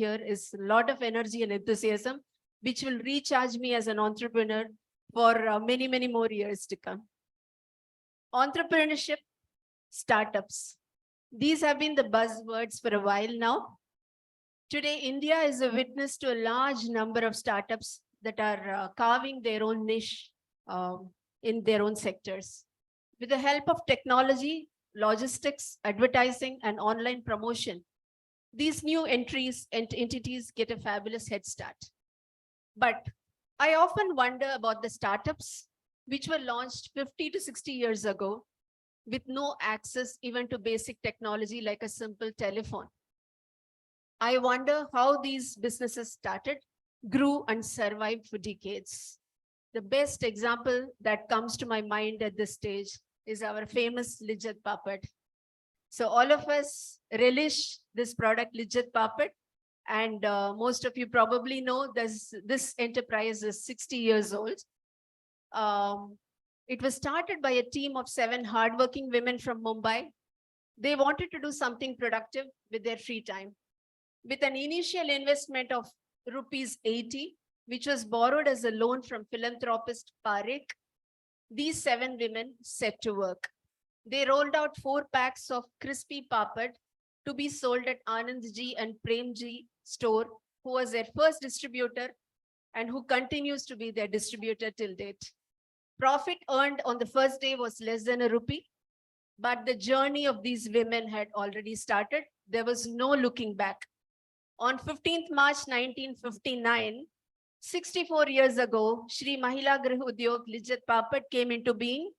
here is a lot of energy and enthusiasm, which will recharge me as an entrepreneur for many, many more years to come. Entrepreneurship, startups. These have been the buzzwords for a while now. Today, India is a witness to a large number of startups that are carving their own niche in their own sectors. With the help of technology, logistics, advertising, and online promotion, these new entries and entities get a fabulous head start. But I often wonder about the startups which were launched 50 to 60 years ago with no access even to basic technology like a simple telephone. I wonder how these businesses started, grew, and survived for decades. The best example that comes to my mind at this stage is our famous Lijjat Papad. So all of us relish this product, Lijjat Papad, and most of you probably know this enterprise is 60 years old. It was started by a team of 7 hardworking women from Mumbai. They wanted to do something productive with their free time. With an initial investment of rupees 80, which was borrowed as a loan from philanthropist Parekh, these 7 women set to work. They rolled out 4 packs of crispy papad to be sold at Anandji and Premji store, who was their first distributor and who continues to be their distributor till date. Profit earned on the first day was less than a rupee, but the journey of these women had already started. There was no looking back. On 15th March 1959, 64 years ago, Shri Mahila Grih Udyog Lijjat Papad came into being.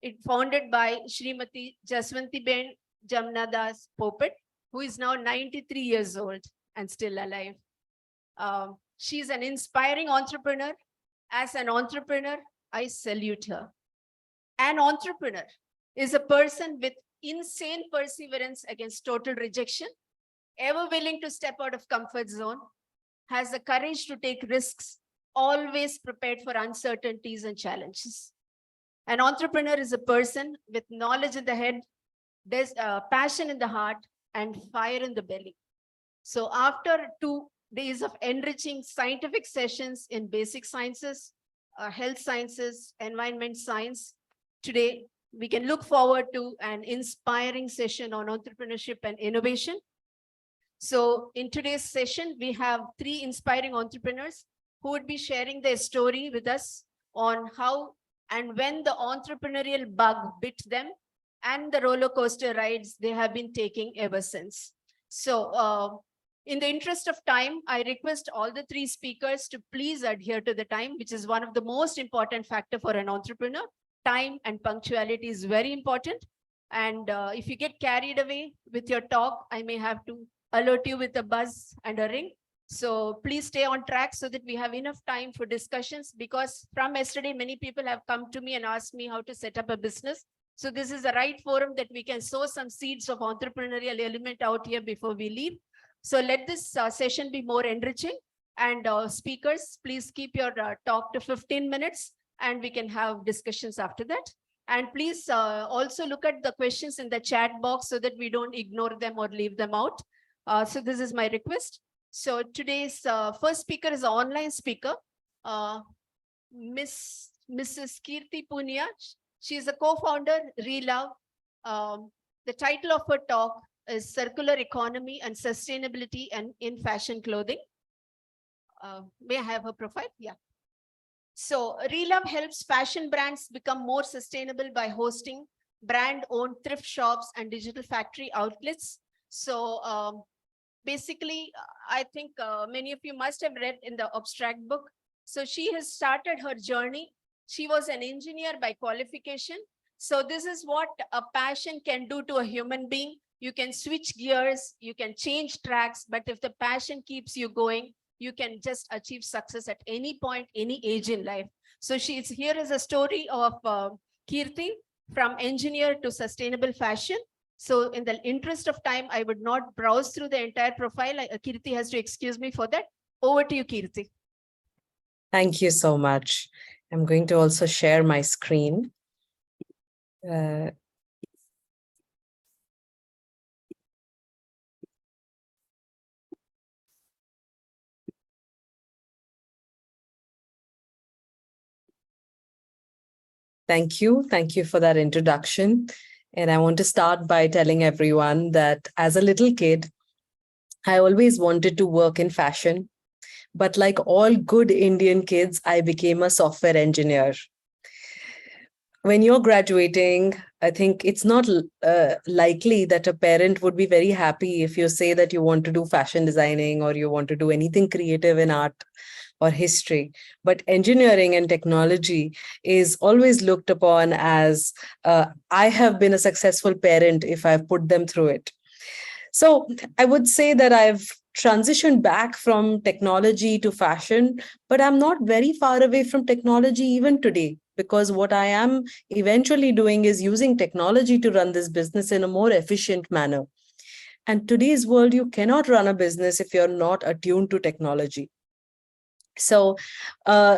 It founded by Srimati Jaswanti Ben Jamnadas Popat, who is now 93 years old and still alive. She's an inspiring entrepreneur. As an entrepreneur, I salute her. An entrepreneur is a person with insane perseverance against total rejection, ever willing to step out of comfort zone, has the courage to take risks, always prepared for uncertainties and challenges. An entrepreneur is a person with knowledge in the head, there's passion in the heart, and fire in the belly. So after 2 days of enriching scientific sessions in basic sciences, health sciences, environment science, today we can look forward to an inspiring session on entrepreneurship and innovation. So in today's session, we have 3 inspiring entrepreneurs who would be sharing their story with us on how and when the entrepreneurial bug bit them and the roller coaster rides they have been taking ever since. So in the interest of time, I request all the 3 speakers to please adhere to the time, which is one of the most important factor for an entrepreneur. Time and punctuality is very important. And if you get carried away with your talk, I may have to alert you with a buzz and a ring. So please stay on track so that we have enough time for discussions, because from yesterday, many people have come to me and asked me how to set up a business. So this is the right forum that we can sow some seeds of entrepreneurial element out here before we leave. So let this session be more enriching. And speakers, please keep your talk to 15 minutes and we can have discussions after that. And please also look at the questions in the chat box so that we don't ignore them or leave them out. So this is my request. So today's first speaker is an online speaker, Mrs. Kirti Poonia. She is a co-founder, Relove. The title of her talk is Circular Economy and Sustainability and in Fashion Clothing. May I have her profile? Yeah. So Relove helps fashion brands become more sustainable by hosting brand-owned thrift shops and digital factory outlets. So basically, I think many of you must have read in the abstract book. So she has started her journey. She was an engineer by qualification. So this is what a passion can do to a human being. You can switch gears, you can change tracks, but if the passion keeps you going, you can just achieve success at any point, any age in life. So here is a story of Kirti, from engineer to sustainable fashion. So in the interest of time, I would not browse through the entire profile. Kirti has to excuse me for that. Over to you, Kirti. Thank you so much. I'm going to also share my screen. Thank you. Thank you for that introduction. And I want to start by telling everyone that as a little kid, I always wanted to work in fashion. But like all good Indian kids, I became a software engineer. When you're graduating, I think it's not likely that a parent would be very happy if you say that you want to do fashion designing or you want to do anything creative in art or history. But engineering and technology is always looked upon as I have been a successful parent if I've put them through it. So I would say that I've transitioned back from technology to fashion, but I'm not very far away from technology even today, because what I am eventually doing is using technology to run this business in a more efficient manner. And today's world, you cannot run a business if you're not attuned to technology. So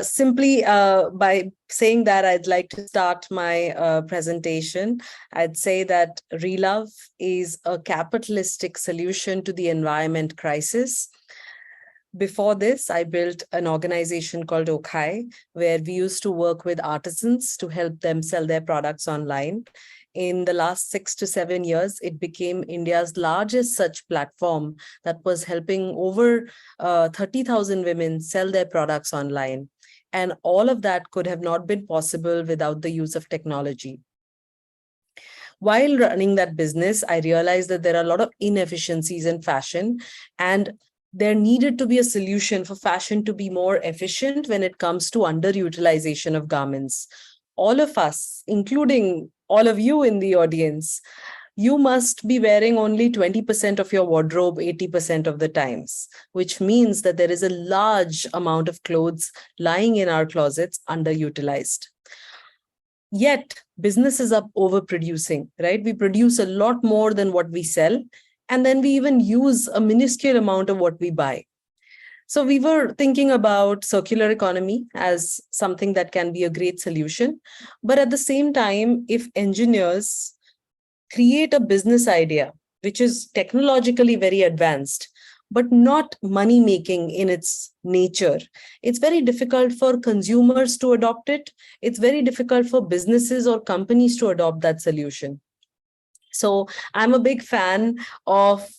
simply by saying that, I'd like to start my presentation. I'd say that Relove is a capitalistic solution to the environment crisis. Before this, I built an organization called Okhai, where we used to work with artisans to help them sell their products online. In the last 6 to 7 years, it became India's largest such platform that was helping over 30,000 women sell their products online. And all of that could have not been possible without the use of technology. While running that business, I realized that there are a lot of inefficiencies in fashion, and there needed to be a solution for fashion to be more efficient when it comes to underutilization of garments. All of us, including all of you in the audience, you must be wearing only 20% of your wardrobe 80% of the times, which means that there is a large amount of clothes lying in our closets underutilized. Yet businesses are overproducing, right? We produce a lot more than what we sell, and then we even use a minuscule amount of what we buy. So we were thinking about circular economy as something that can be a great solution. But at the same time, if engineers create a business idea which is technologically very advanced, but not money making in its nature, it's very difficult for consumers to adopt it. It's very difficult for businesses or companies to adopt that solution. So I'm a big fan of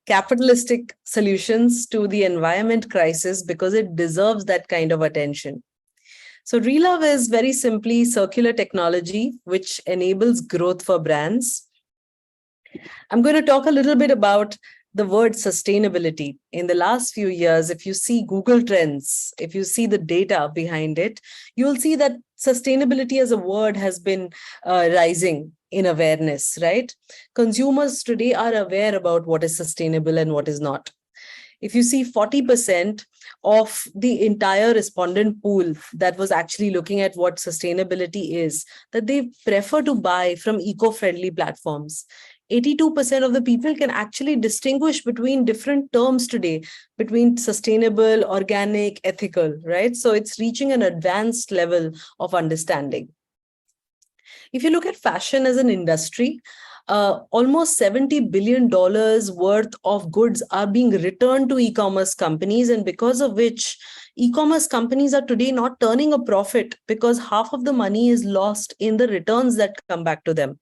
capitalistic solutions to the environment crisis because it deserves that kind of attention. So Relove is very simply circular technology, which enables growth for brands. I'm going to talk a little bit about the word sustainability. In the last few years, if you see Google Trends, if you see the data behind it, you'll see that sustainability as a word has been rising in awareness, right? Consumers today are aware about what is sustainable and what is not. If you see 40% of the entire respondent pool that was actually looking at what sustainability is, that they prefer to buy from eco-friendly platforms. 82% of the people can actually distinguish between different terms today, between sustainable, organic, ethical, right? So it's reaching an advanced level of understanding. If you look at fashion as an industry, almost $70 billion worth of goods are being returned to e-commerce companies, and because of which e-commerce companies are today not turning a profit because half of the money is lost in the returns that come back to them.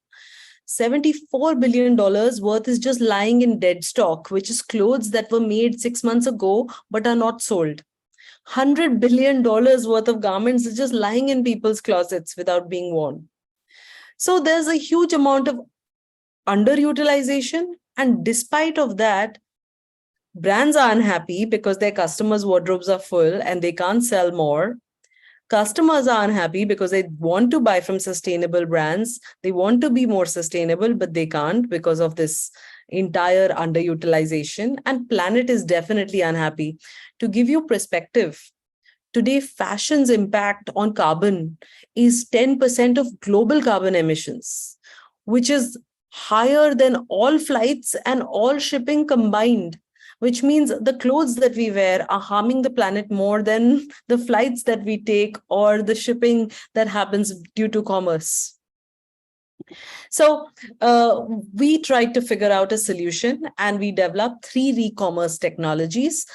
$74 billion worth is just lying in dead stock, which is clothes that were made 6 months ago but are not sold. $100 billion worth of garments is just lying in people's closets without being worn. So there's a huge amount of underutilization, and despite of that, brands are unhappy because their customers' wardrobes are full and they can't sell more. Customers are unhappy because they want to buy from sustainable brands. They want to be more sustainable, but they can't because of this entire underutilization. And planet is definitely unhappy. To give you perspective, today fashion's impact on carbon is 10% of global carbon emissions, which is higher than all flights and all shipping combined, which means the clothes that we wear are harming the planet more than the flights that we take or the shipping that happens due to commerce. So we tried to figure out a solution, and we developed 3 re-commerce technologies,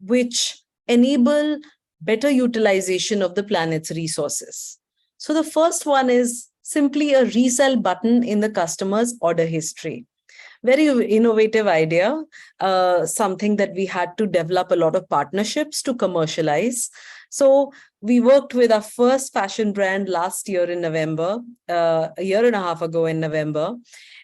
which enable better utilization of the planet's resources. So the first one is simply a resell button in the customer's order history. Very innovative idea, something that we had to develop a lot of partnerships to commercialize. So we worked with our first fashion brand last year in November, a year and a half ago in November,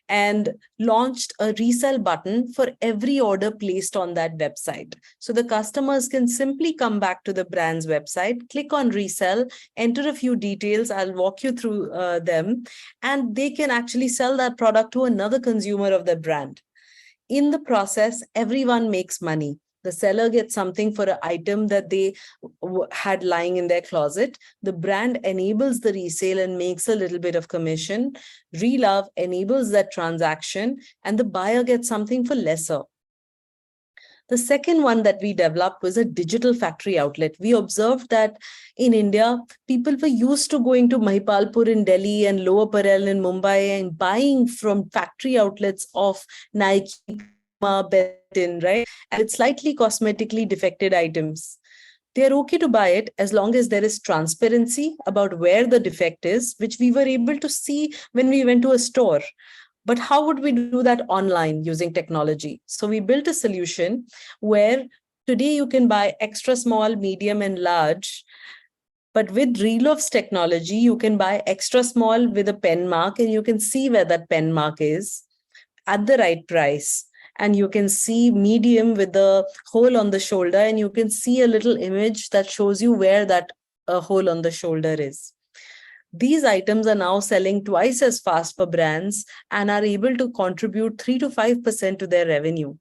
and launched a resell button for every order placed on that website. So the customers can simply come back to the brand's website, click on resell, enter a few details. I'll walk you through them, and they can actually sell that product to another consumer of the brand. In the process, everyone makes money. The seller gets something for an item that they had lying in their closet. The brand enables the resale and makes a little bit of commission. Relove enables that transaction, and the buyer gets something for lesser. The second one that we developed was a digital factory outlet. We observed that in India, people were used to going to Mahipalpur in Delhi and Lower Parel in Mumbai and buying from factory outlets of Nike, Puma, Benetton, right? And it's slightly cosmetically defected items. They're okay to buy it as long as there is transparency about where the defect is, which we were able to see when we went to a store. But how would we do that online using technology? So we built a solution where today you can buy extra small, medium, and large. But with Relove's technology, you can buy extra small with a pen mark, and you can see where that pen mark is at the right price. And you can see medium with the hole on the shoulder, and you can see a little image that shows you where that hole on the shoulder is. These items are now selling twice as fast for brands and are able to contribute 3 to 5% to their revenue.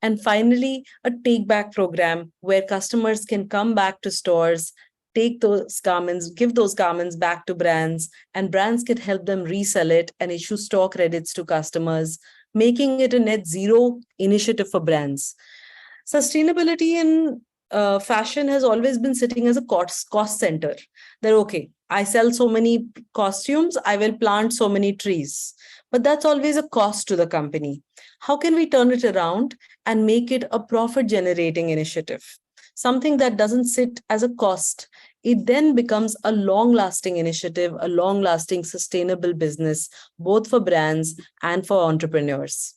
And finally, a take back program where customers can come back to stores, take those garments, give those garments back to brands, and brands can help them resell it and issue store credits to customers, making it a net zero initiative for brands. Sustainability in fashion has always been sitting as a cost center. They're okay. I sell so many costumes, I will plant so many trees. But that's always a cost to the company. How can we turn it around and make it a profit generating initiative? Something that doesn't sit as a cost. It then becomes a long lasting initiative, a long lasting sustainable business, both for brands and for entrepreneurs.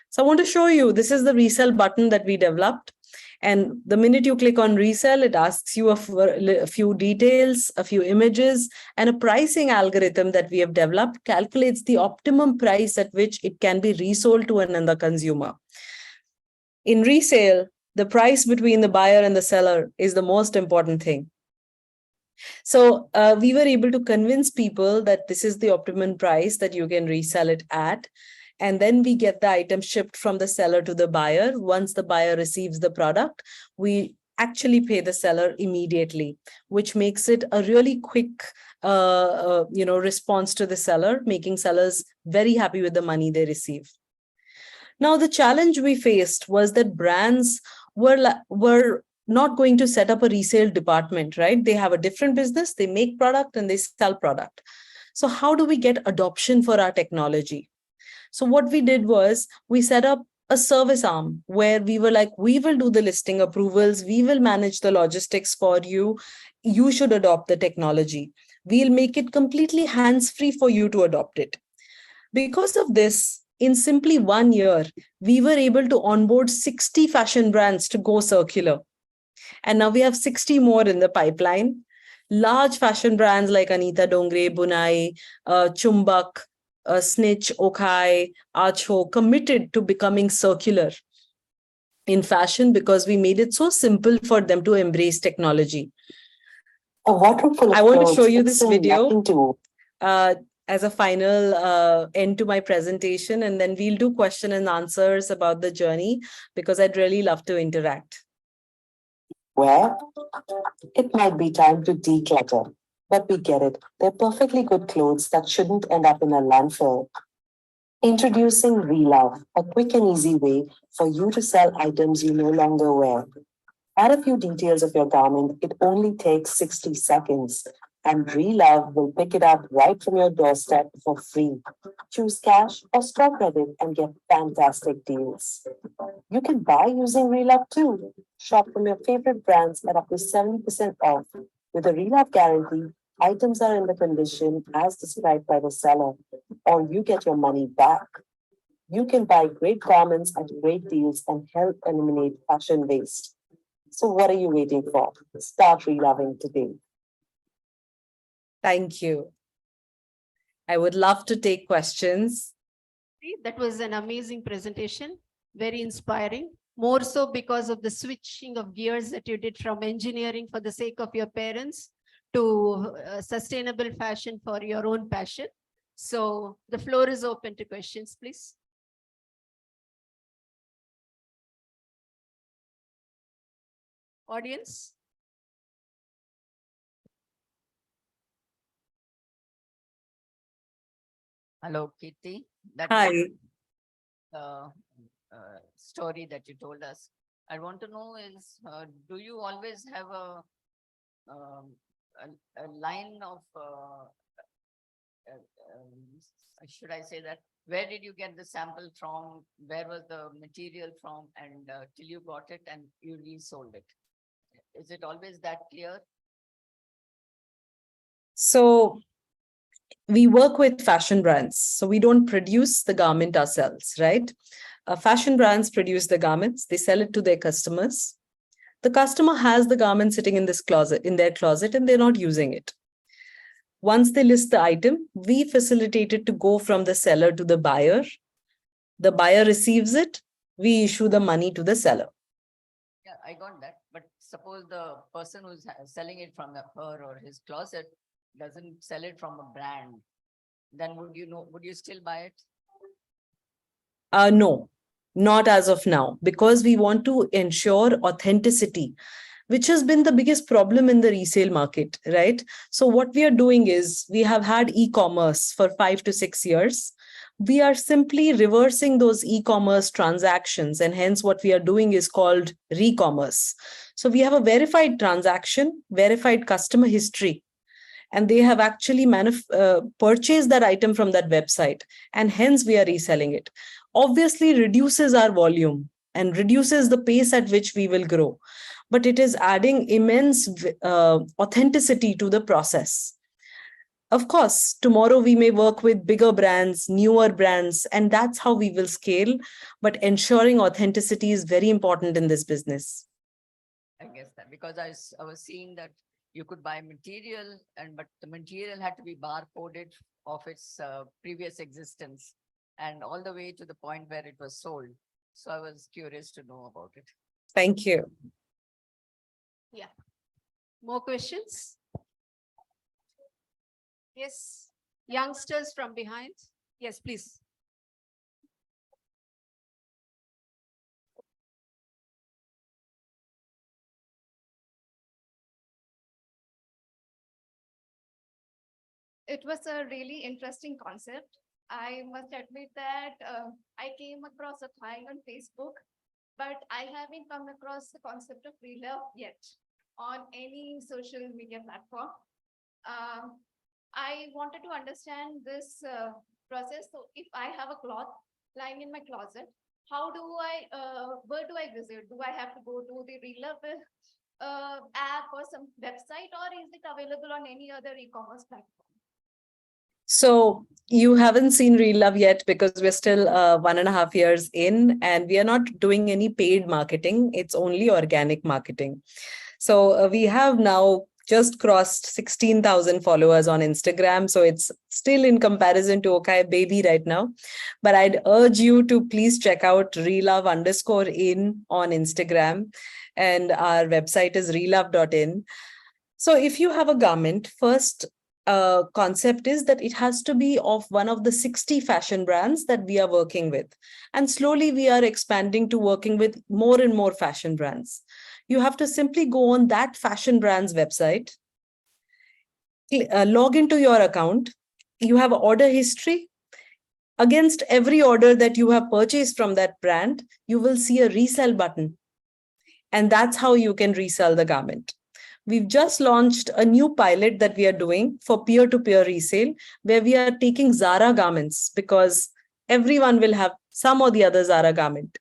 So I want to show you, this is the resell button that we developed. And the minute you click on resell, it asks you a few details, a few images, and a pricing algorithm that we have developed calculates the optimum price at which it can be resold to another consumer. In resale, the price between the buyer and the seller is the most important thing. So we were able to convince people that this is the optimum price that you can resell it at. And then we get the item shipped from the seller to the buyer. Once the buyer receives the product, we actually pay the seller immediately, which makes it a really quick response to the seller, making sellers very happy with the money they receive. Now, the challenge we faced was that brands were not going to set up a resale department, right? They have a different business, they make product and they sell product. So how do we get adoption for our technology? So what we did was we set up a service arm where we were like, we will do the listing approvals, we will manage the logistics for you. You should adopt the technology. We'll make it completely hands-free for you to adopt it. Because of this, in simply 1 year, we were able to onboard 60 fashion brands to go circular. And now we have 60 more in the pipeline. Large fashion brands like Anita Dongre, Bunai, Chumbak, Snitch, Okai, Archo committed to becoming circular in fashion because we made it so simple for them to embrace technology. I want to show you this video as a final end to my presentation, and then we'll do question and answers about the journey because I'd really love to interact. Well, it might be time to declutter. But we get it. They're perfectly good clothes that shouldn't end up in a landfill. Introducing Relove, a quick and easy way for you to sell items you no longer wear. Add a few details of your garment. It only takes 60 seconds. And Relove will pick it up right from your doorstep for free. Choose cash or store credit and get fantastic deals. You can buy using Relove too. Shop from your favorite brands at up to 70% off. With a Relove guarantee, Items are in the condition as described by the seller, or you get your money back. You can buy great garments at great deals and help eliminate fashion waste. So what are you waiting for? Start reloving today. Thank you. I would love to take questions. That was an amazing presentation, very inspiring, more so because of the switching of gears that you did from engineering for the sake of your parents to sustainable fashion for your own passion. So the floor is open to questions, please. Audience? Hello, Kirti. That Hi. was story that you told us. I want to know is, do you always have a line of, should I say that? Where did you get the sample from? Where was the material from? And till you got it and you resold it. Is it always that clear? So we work with fashion brands. So we don't produce the garment ourselves, right? Fashion brands produce the garments, they sell it to their customers. The customer has the garment sitting in their closet, and they're not using it. Once they list the item, we facilitate it to go from the seller to the buyer. The buyer receives it, we issue the money to the seller. Yeah, I got that. But suppose the person who's selling it from her or his closet doesn't sell it from a brand, then would you still buy it? No, not as of now, because we want to ensure authenticity, which has been the biggest problem in the resale market, right? So what we are doing is we have had e-commerce for 5 to 6 years. We are simply reversing those e-commerce transactions, and hence what we are doing is called re-commerce. So we have a verified transaction, verified customer history, and they have actually purchased that item from that website, and hence we are reselling it. Obviously reduces our volume and reduces the pace at which we will grow, but it is adding immense authenticity to the process. Of course, tomorrow we may work with bigger brands, newer brands, and that's how we will scale. But ensuring authenticity is very important in this business. I guess that because I was seeing that you could buy material but the material had to be barcoded of its previous existence and all the way to the point where it was sold. So I was curious to know about it. Thank you. Yeah. More questions? Yes. Youngsters from behind. Yes, please. It was a really interesting concept. I must admit that I came across a thing on Facebook, but I haven't come across the concept of relove yet on any social media platform. I wanted to understand this process. So if I have a cloth lying in my closet, where do I visit? Do I have to go to the relove app or some website, or is it available on any other e-commerce platform? So you haven't seen Relove yet because we're still 1.5 years in, and we are not doing any paid marketing. It's only organic marketing. So we have now just crossed 16,000 followers on Instagram. So it's still in comparison to Okay Baby right now. But I'd urge you to please check out relove_in on Instagram. And our website is relove.in. So if you have a garment, first concept is that it has to be of one of the 60 fashion brands that we are working with. And slowly we are expanding to working with more and more fashion brands. You have to simply go on that fashion brand's website, log into your account. You have order history. Against every order that you have purchased from that brand, you will see a resell button. And that's how you can resell the garment. We've just launched a new pilot that we are doing for peer-to-peer resale, where we are taking Zara garments because everyone will have some or the other Zara garment.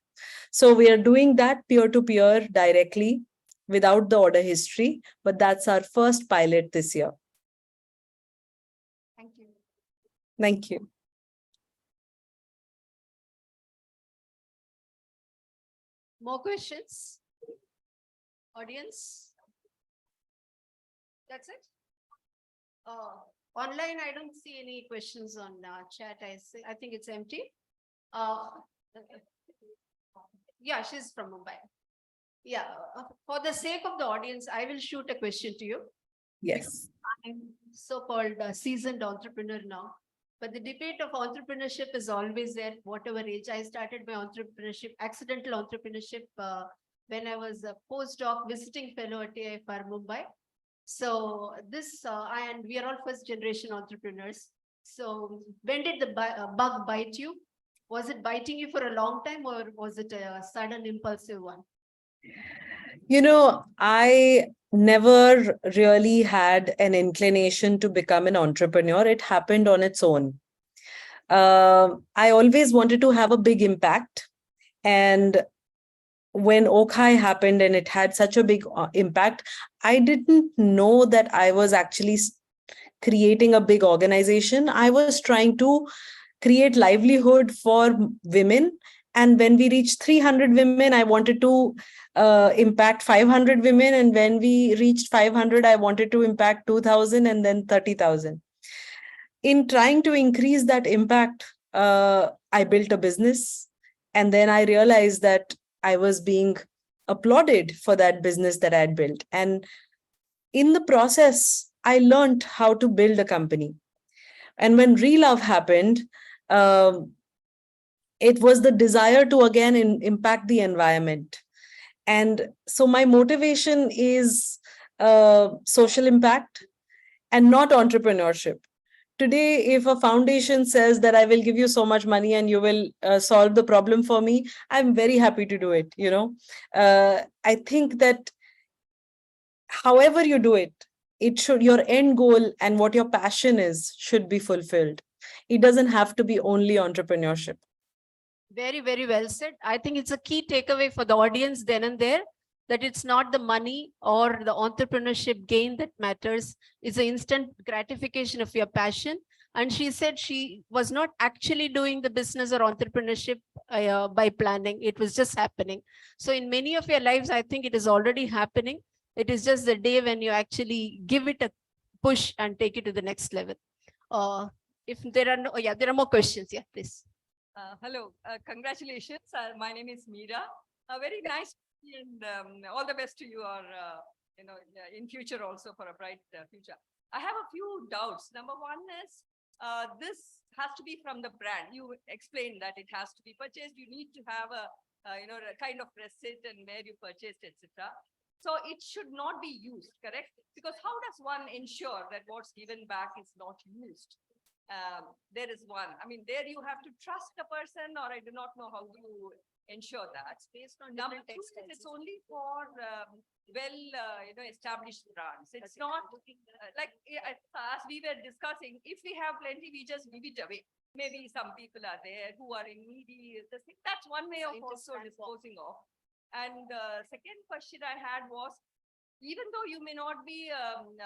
So we are doing that peer-to-peer directly without the order history, but that's our first pilot this year. Thank you. More questions? Audience? That's it? Online, I don't see any questions on chat. I think it's empty. Yeah, she's from Mumbai. Yeah, for the sake of the audience, I will shoot a question to you. Yes. I'm so-called seasoned entrepreneur now. But the debate of entrepreneurship is always there, whatever age. I started my entrepreneurship, accidental entrepreneurship, when I was a postdoc visiting fellow at AIFR Mumbai. So this, and we are all first generation entrepreneurs. So when did the bug bite you? Was it biting you for a long time, or was it a sudden impulsive one? You know, I never really had an inclination to become an entrepreneur. It happened on its own. I always wanted to have a big impact. And when Okai happened and it had such a big impact, I didn't know that I was actually creating a big organization. I was trying to create livelihood for women. And when we reached 300 women, I wanted to impact 500 women. And when we reached 500, I wanted to impact 2,000 and then 30,000. In trying to increase that impact, I built a business. And then I realized that I was being applauded for that business that I had built. And in the process, I learned how to build a company. And when Relove happened, it was the desire to again impact the environment. And so my motivation is social impact and not entrepreneurship. Today, if a foundation says that I will give you so much money and you will solve the problem for me, I'm very happy to do it. I think that however you do it, it should, your end goal and what your passion is should be fulfilled. It doesn't have to be only entrepreneurship. Very, very well said. I think it's a key takeaway for the audience then and there, that it's not the money or the entrepreneurship gain that matters. It's the instant gratification of your passion. And she said she was not actually doing the business or entrepreneurship by planning. It was just happening. So in many of your lives, I think it is already happening. It is just the day when you actually give it a push and take it to the next level. If there are no, yeah, there are more questions. Yeah, please. Hello, congratulations. My name is Meera. Very nice and all the best to you, or in future also for a bright future. I have a few doubts. Number one is this has to be from the brand. You explained that it has to be purchased. You need to have a kind of receipt and where you purchased, etc. So it should not be used, correct? Because how does one ensure that what's given back is not used? There is one. I mean, there you have to trust the person, or I do not know how you ensure that. Based on number two, it's only for established brands. It's not like as we were discussing. If we have plenty, we just give it away. Maybe some people are there who are in needy. That's one way of also disposing of. And the second question I had was, even though you may not be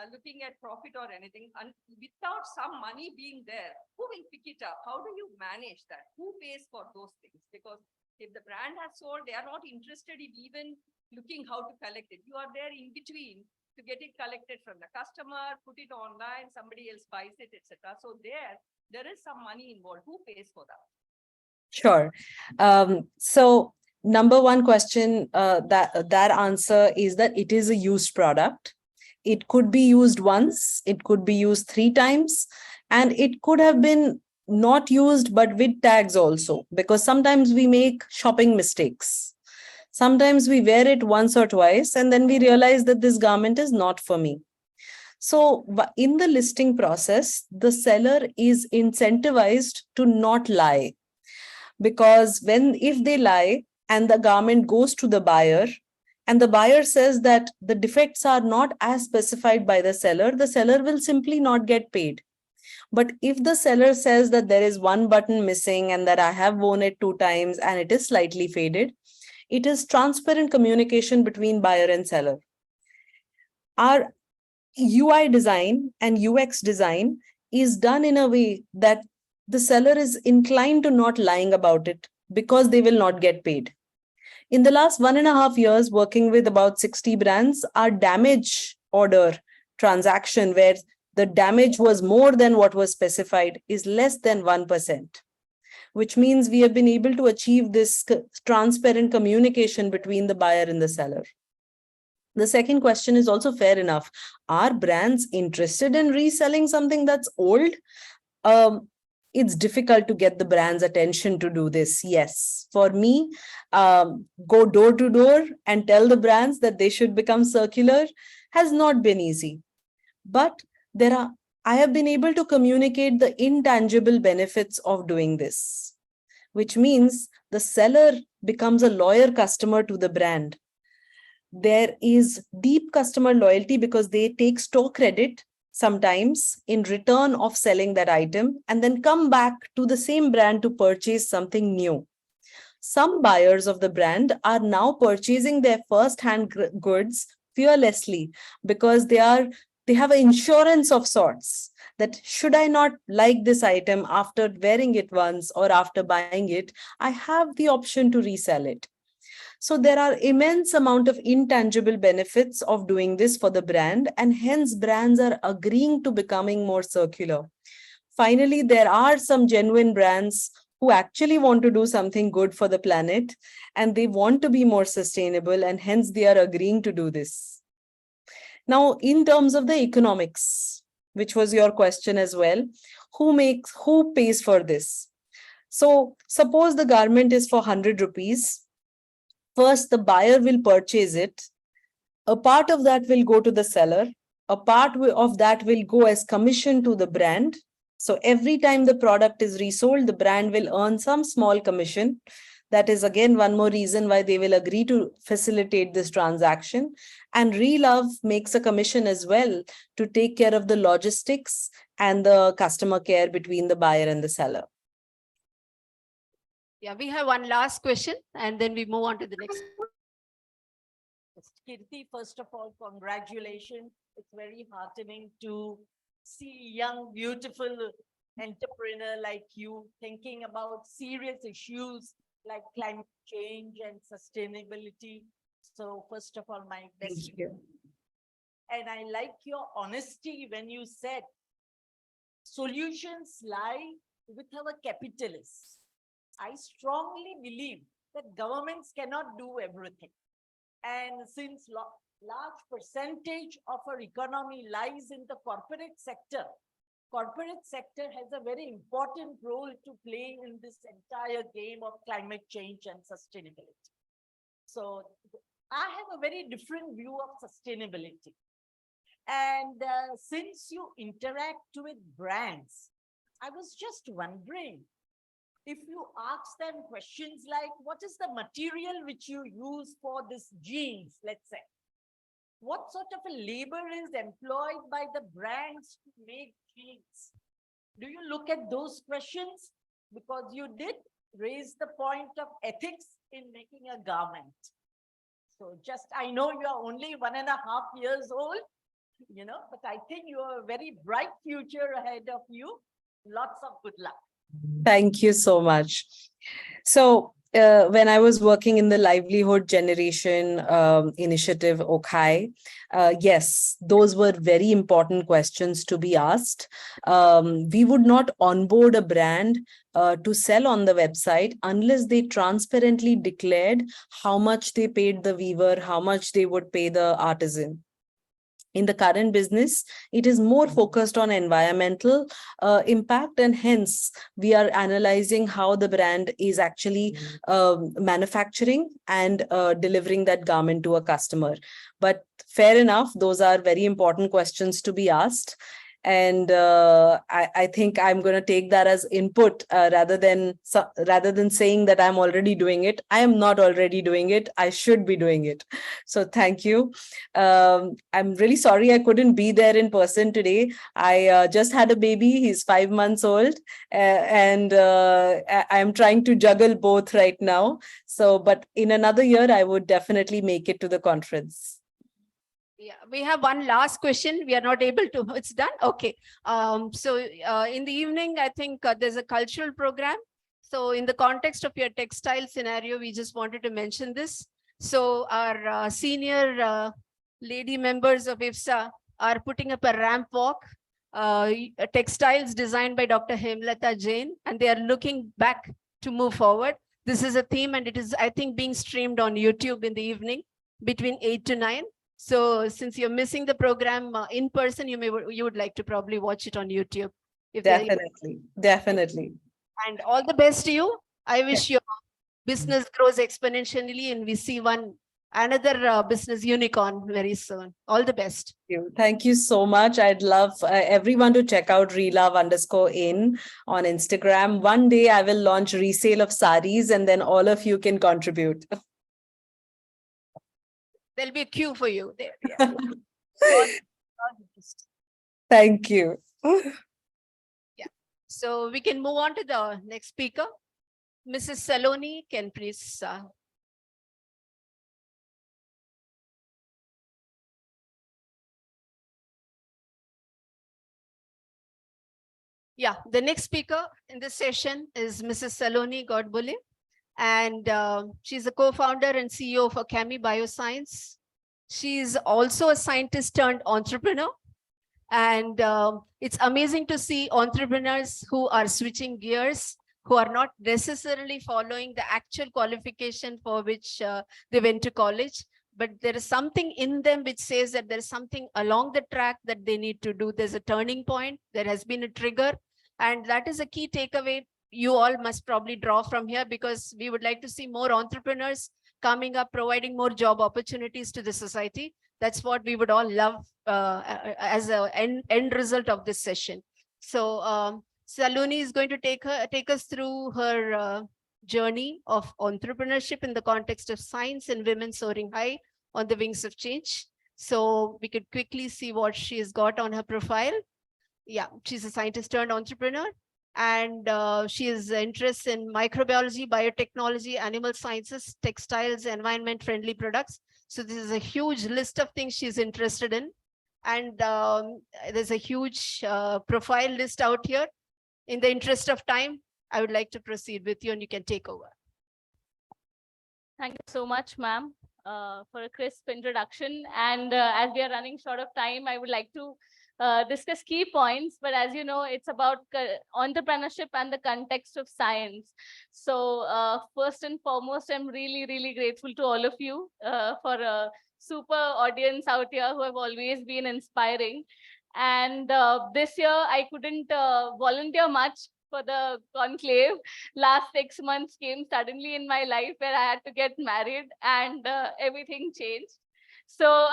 looking at profit or anything, and without some money being there, who will pick it up? How do you manage that? Who pays for those things? Because if the brand has sold, they are not interested in even looking how to collect it. You are there in between to get it collected from the customer, put it online, somebody else buys it, etc. So there is some money involved. Who pays for that? Sure. So number one question, that answer is that it is a used product. It could be used once, it could be used 3 times, and it could have been not used, but with tags also, because sometimes we make shopping mistakes. Sometimes we wear it once or twice, and then we realize that this garment is not for me. So in the listing process, the seller is incentivized to not lie, because if they lie, and the garment goes to the buyer, and the buyer says that the defects are not as specified by the seller will simply not get paid. But if the seller says that there is one button missing and that I have worn it 2 times and it is slightly faded, it is transparent communication between buyer and seller. Our UI design and UX design is done in a way that the seller is inclined to not lying about it because they will not get paid. In the last 1.5 years, working with about 60 brands, our damage order transaction, where the damage was more than what was specified, is less than 1%, which means we have been able to achieve this transparent communication between the buyer and the seller. The second question is also fair enough. Are brands interested in reselling something that's old? It's difficult to get the brand's attention to do this. Yes, for me, go door to door and tell the brands that they should become circular has not been easy. But I have been able to communicate the intangible benefits of doing this, which means the seller becomes a loyal customer to the brand. There is deep customer loyalty because they take store credit sometimes in return of selling that item and then come back to the same brand to purchase something new. Some buyers of the brand are now purchasing their first-hand goods fearlessly because they have an insurance of sorts that should I not like this item after wearing it once or after buying it, I have the option to resell it. So there are immense amount of intangible benefits of doing this for the brand, and hence brands are agreeing to becoming more circular. Finally, there are some genuine brands who actually want to do something good for the planet and they want to be more sustainable, and hence they are agreeing to do this. Now, in terms of the economics, which was your question as well, who pays for this? So suppose the garment is for 100 rupees. First, the buyer will purchase it. A part of that will go to the seller. A part of that will go as commission to the brand. So every time the product is resold, the brand will earn some small commission. That is again one more reason why they will agree to facilitate this transaction. And Relove makes a commission as well to take care of the logistics and the customer care between the buyer and the seller. Yeah, we have one last question and then we move on to the next. Kirti, first of all, congratulations. It's very heartening to see young, beautiful entrepreneur like you thinking about serious issues like climate change and sustainability. So first of all, my best. Thank you. And I like your honesty when you said solutions lie with our capitalists. I strongly believe that governments cannot do everything. And since large percentage of our economy lies in the corporate sector has a very important role to play in this entire game of climate change and sustainability. So I have a very different view of sustainability. And since you interact with brands, I was just wondering, if you ask them questions like, what is the material which you use for this jeans, let's say? What sort of a labor is employed by the brands to make jeans? Do you look at those questions? Because you did raise the point of ethics in making a garment. So just, I know you are only 1.5 years old, but I think you have a very bright future ahead of you. Lots of good luck. Thank you so much. So when I was working in the livelihood generation initiative, OKAI, yes, those were very important questions to be asked. We would not onboard a brand to sell on the website unless they transparently declared how much they paid the weaver, how much they would pay the artisan. In the current business, it is more focused on environmental impact, and hence we are analyzing how the brand is actually manufacturing and delivering that garment to a customer. But fair enough, those are very important questions to be asked. And I think I'm going to take that as input rather than saying that I'm already doing it. I am not already doing it. I should be doing it. So thank you. I'm really sorry I couldn't be there in person today. I just had a baby. He's 5 months old, and I'm trying to juggle both right now. So, but in another year, I would definitely make it to the conference. Yeah, we have one last question. We are not able to, it's done. Okay. In the evening, I think there's a cultural program. So in the context of your textile scenario, we just wanted to mention this. So our senior lady members of IFSA are putting up a ramp walk, textiles designed by Dr. Hemlata Jain, and they are looking back to move forward. This is a theme, and it is, I think, being streamed on YouTube in the evening between 8 to 9. So since you're missing the program in person, you would like to probably watch it on YouTube. If there- Definitely. And all the best to you. I wish your business grows exponentially and we see another business unicorn very soon. All the best. Thank you so much. I'd love everyone to check out relove_in on Instagram. One day I will launch resale of saris and then all of you can contribute. There'll be a queue for you there. Thank you. So we can move on to the next speaker. Mrs. Saloni, can please. Yeah, the next speaker in this session is Mrs. Saloni Godbole. And she's a co-founder and CEO for Cami Bioscience. She's also a scientist turned entrepreneur. And it's amazing to see entrepreneurs who are switching gears, who are not necessarily following the actual qualification for which they went to college. But there is something in them which says that there is something along the track that they need to do. There's a turning point. There has been a trigger. And that is a key takeaway you all must probably draw from here, because we would like to see more entrepreneurs coming up, providing more job opportunities to the society. That's what we would all love as an end result of this session. So Saloni is going to take us through her journey of entrepreneurship in the context of science and women soaring high on the wings of change. So we could quickly see what she has got on her profile. Yeah, she's a scientist turned entrepreneur. And she is interested in microbiology, biotechnology, animal sciences, textiles, environment-friendly products. So this is a huge list of things she's interested in. And there's a huge profile list out here. In the interest of time, I would like to proceed with you and you can take over. Thank you so much, ma'am, for a crisp introduction. And as we are running short of time, I would like to discuss key points, but as you know, it's about entrepreneurship and the context of science. So first and foremost, I'm really, really grateful to all of you for a super audience out here who have always been inspiring. And this year, I couldn't volunteer much for the conclave. Last 6 months came suddenly in my life where I had to get married and everything changed. So,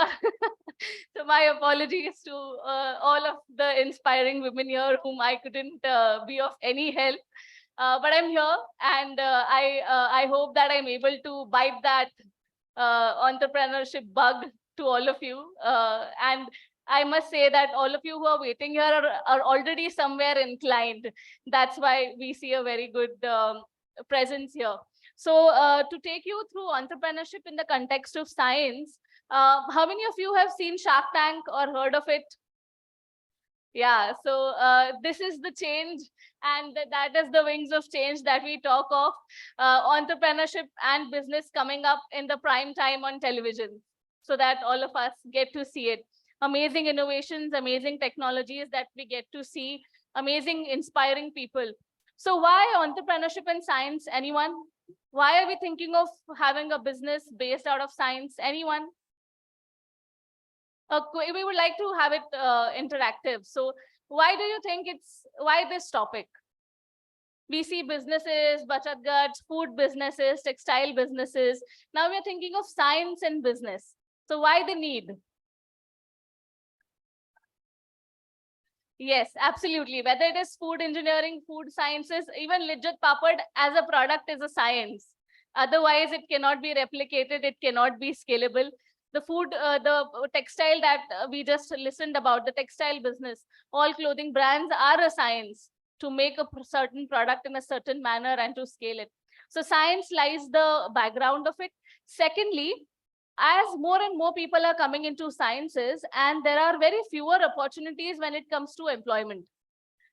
so my apologies to all of the inspiring women here whom I couldn't be of any help. But I'm here, and I hope that I'm able to bite that entrepreneurship bug to all of you. And I must say that all of you who are waiting here are already somewhere inclined. That's why we see a very good presence here. So to take you through entrepreneurship in the context of science, how many of you have seen Shark Tank or heard of it? Yeah, so this is the change, and that is the wings of change that we talk of. Entrepreneurship and business coming up in the prime time on television, so that all of us get to see it. Amazing innovations, amazing technologies that we get to see, amazing, inspiring people. So why entrepreneurship and science? Anyone? Why are we thinking of having a business based out of science? Anyone? We would like to have it interactive. So why do you think why this topic? We see businesses, bachat ghats, food businesses, textile businesses. Now we're thinking of science and business. So why the need? Yes, absolutely. Whether it is food engineering, food sciences, even Lijjat Papad as a product is a science. Otherwise, it cannot be replicated. It cannot be scalable. The food, the textile that we just listened about, the textile business, all clothing brands are a science to make a certain product in a certain manner and to scale it. So science lies the background of it. Secondly, as more and more people are coming into sciences, and there are very fewer opportunities when it comes to employment,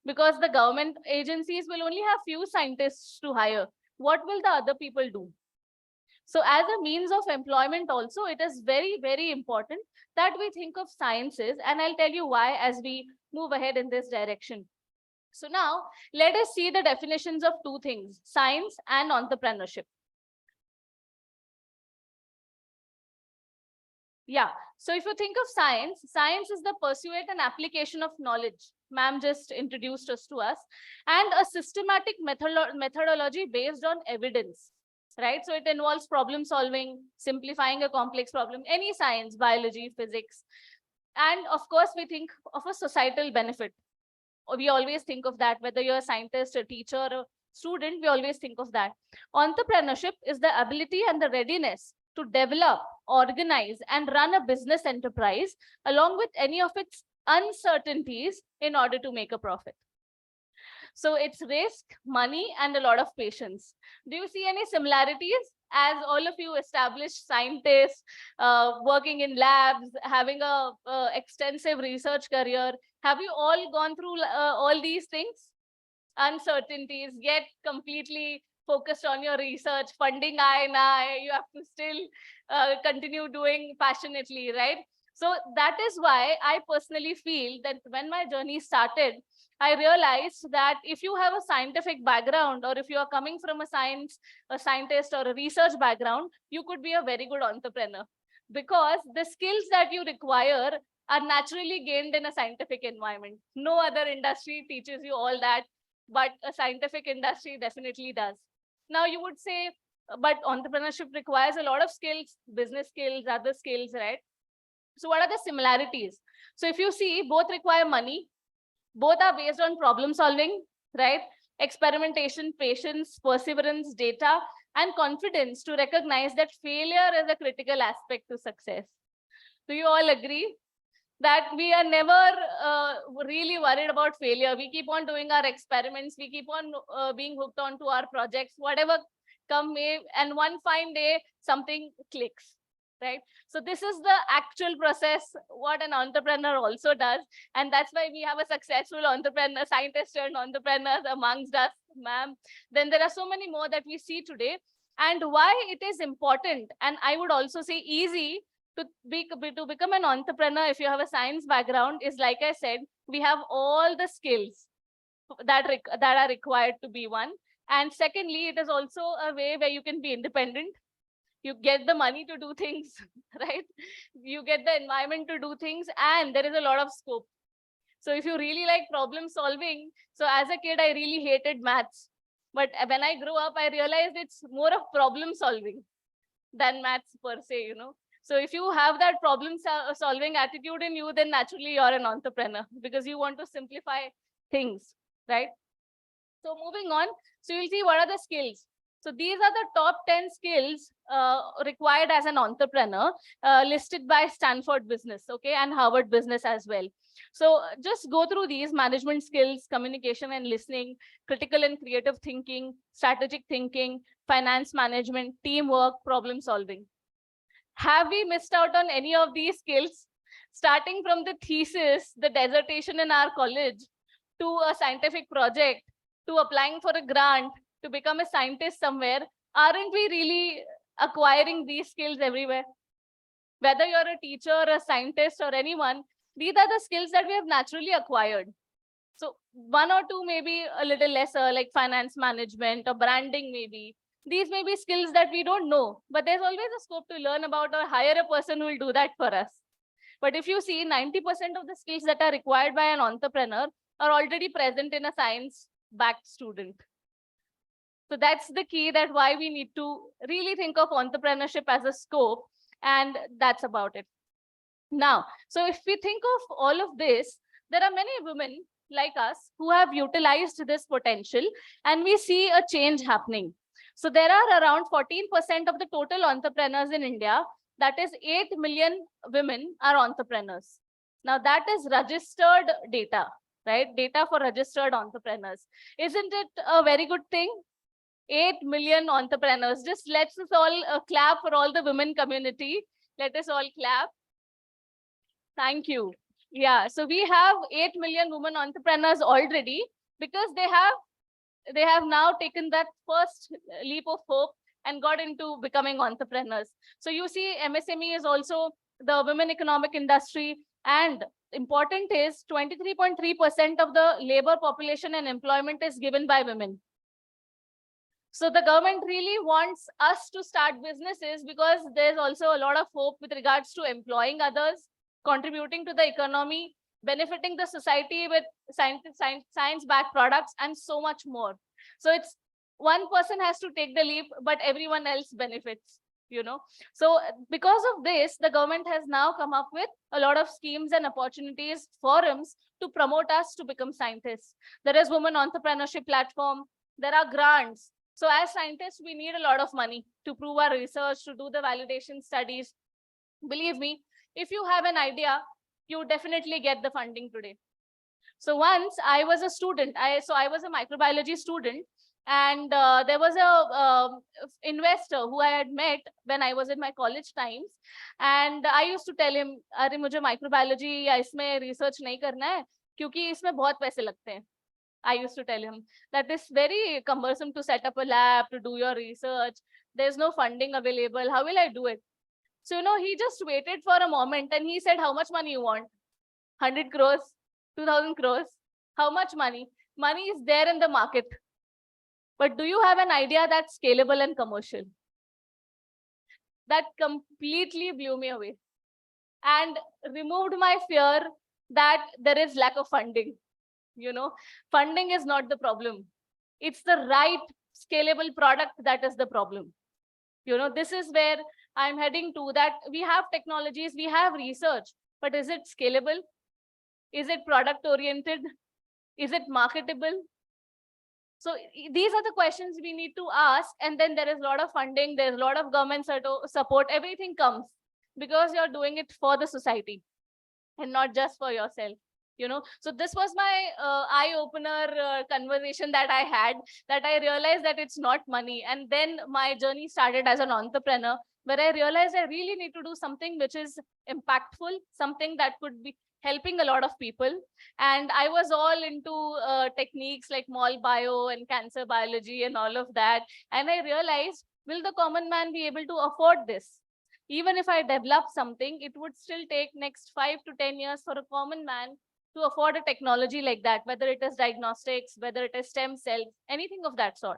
because the government agencies will only have few scientists to hire. What will the other people do? So as a means of employment also, it is very, very important that we think of sciences, and I'll tell you why as we move ahead in this direction. So now let us see the definitions of two things, science and entrepreneurship. Yeah, so if you think of science, science is the pursuit and application of knowledge. Ma'am just introduced us to us, and a systematic methodology based on evidence, right? So it involves problem solving, simplifying a complex problem, any science, biology, physics. And of course, we think of a societal benefit. We always think of that, whether you're a scientist, a teacher, a student, we always think of that. Entrepreneurship is the ability and the readiness to develop, organize, and run a business enterprise along with any of its uncertainties in order to make a profit. So it's risk, money, and a lot of patience. Do you see any similarities? As all of you established scientists, working in labs, having a extensive research career, have you all gone through all these things? Uncertainties, get completely focused on your research, funding you have to still continue doing passionately, right? So that is why I personally feel that when my journey started, I realized that if you have a scientific background, or if you are coming from a scientist or a research background, you could be a very good entrepreneur, because the skills that you require are naturally gained in a scientific environment. No other industry teaches you all that, but a scientific industry definitely does. Now you would say, but entrepreneurship requires a lot of skills, business skills, other skills, right? So what are the similarities? So if you see, both require money, both are based on problem solving, right? Experimentation, patience, perseverance, data, and confidence to recognize that failure is a critical aspect to success. Do you all agree that we are never really worried about failure? We keep on doing our experiments. We keep on being hooked onto our projects, whatever come may, and one fine day, something clicks. Right? So this is the actual process, what an entrepreneur also does. And that's why we have a successful entrepreneur, scientist and entrepreneurs amongst us, ma'am. Then there are so many more that we see today. And why it is important, and I would also say easy to become an entrepreneur if you have a science background, is, like I said, we have all the skills that are required to be one. And secondly, it is also a way where you can be independent. You get the money to do things, right? You get the environment to do things, and there is a lot of scope. So if you really like problem solving, so as a kid, I really hated maths. But when I grew up, I realized it's more of problem solving than maths per se, you know. So if you have that problem solving attitude in you, then naturally you're an entrepreneur, because you want to simplify things, right? So moving on, so you'll see what are the skills. So these are the top 10 skills required as an entrepreneur, listed by Stanford Business, okay, and Harvard Business as well. So just go through these: management skills, communication and listening, critical and creative thinking, strategic thinking, finance management, teamwork, problem solving. Have we missed out on any of these skills? Starting from the thesis, the dissertation in our college, to a scientific project, to applying for a grant, to become a scientist somewhere, aren't we really acquiring these skills everywhere? Whether you're a teacher, a scientist, or anyone, these are the skills that we have naturally acquired. So one or two maybe a little lesser, like finance management or branding maybe. These may be skills that we don't know, but there's always a scope to learn about or hire a person who will do that for us. But if you see, 90% of the skills that are required by an entrepreneur are already present in a science-backed student. So that's the key, that why we need to really think of entrepreneurship as a scope, and that's about it. Now, so if we think of all of this, there are many women like us who have utilized this potential, and we see a change happening. So there are around 14% of the total entrepreneurs in India. That is 8 million women are entrepreneurs. Now that is registered data, right? Data for registered entrepreneurs. Isn't it a very good thing? 8 million entrepreneurs. Just let's us all clap for all the women community. Let us all clap. Thank you. Yeah, so we have 8 million women entrepreneurs already because they have now taken that first leap of hope and got into becoming entrepreneurs. So you see, MSME is also the women economic industry, and important is 23.3% of the labor population and employment is given by women. So the government really wants us to start businesses because there's also a lot of hope with regards to employing others, contributing to the economy, benefiting the society with science-backed products, and so much more. So it's one person has to take the leap, but everyone else benefits, you know. So because of this, the government has now come up with a lot of schemes and opportunities, forums to promote us to become scientists. There is Women Entrepreneurship Platform. There are grants. So as scientists, we need a lot of money to prove our research, to do the validation studies. Believe me, if you have an idea, you definitely get the funding today. So once I was a student, I was a microbiology student, and there was a investor who I had met when I was in my college times, and I used to tell him, "अरे मुझे microbiology या इसमें research नहीं करना है, क्योंकि इसमें बहुत पैसे लगते हैं." I used to tell him that it's very cumbersome to set up a lab, to do your research. There's no funding available. How will I do it? So, you know, he just waited for a moment and he said, "How much money you want? 100 crores, 2000 crores. How much money? Money is there in the market. But do you have an idea that's scalable and commercial?" That completely blew me away and removed my fear that there is lack of funding. You know, funding is not the problem. It's the right scalable product that is the problem. You know, this is where I'm heading to, that we have technologies, we have research, but is it scalable? Is it product oriented? Is it marketable? So these are the questions we need to ask. And then there is a lot of funding, there's a lot of government support, everything comes because you're doing it for the society and not just for yourself. You know, so this was my eye-opener conversation that I had, that I realized that it's not money. And then my journey started as an entrepreneur, where I realized I really need to do something which is impactful, something that could be helping a lot of people. And I was all into techniques like mol bio and cancer biology and all of that. And I realized, will the common man be able to afford this? Even if I develop something, it would still take next 5 to 10 years for a common man to afford a technology like that, whether it is diagnostics, whether it is stem cells, anything of that sort.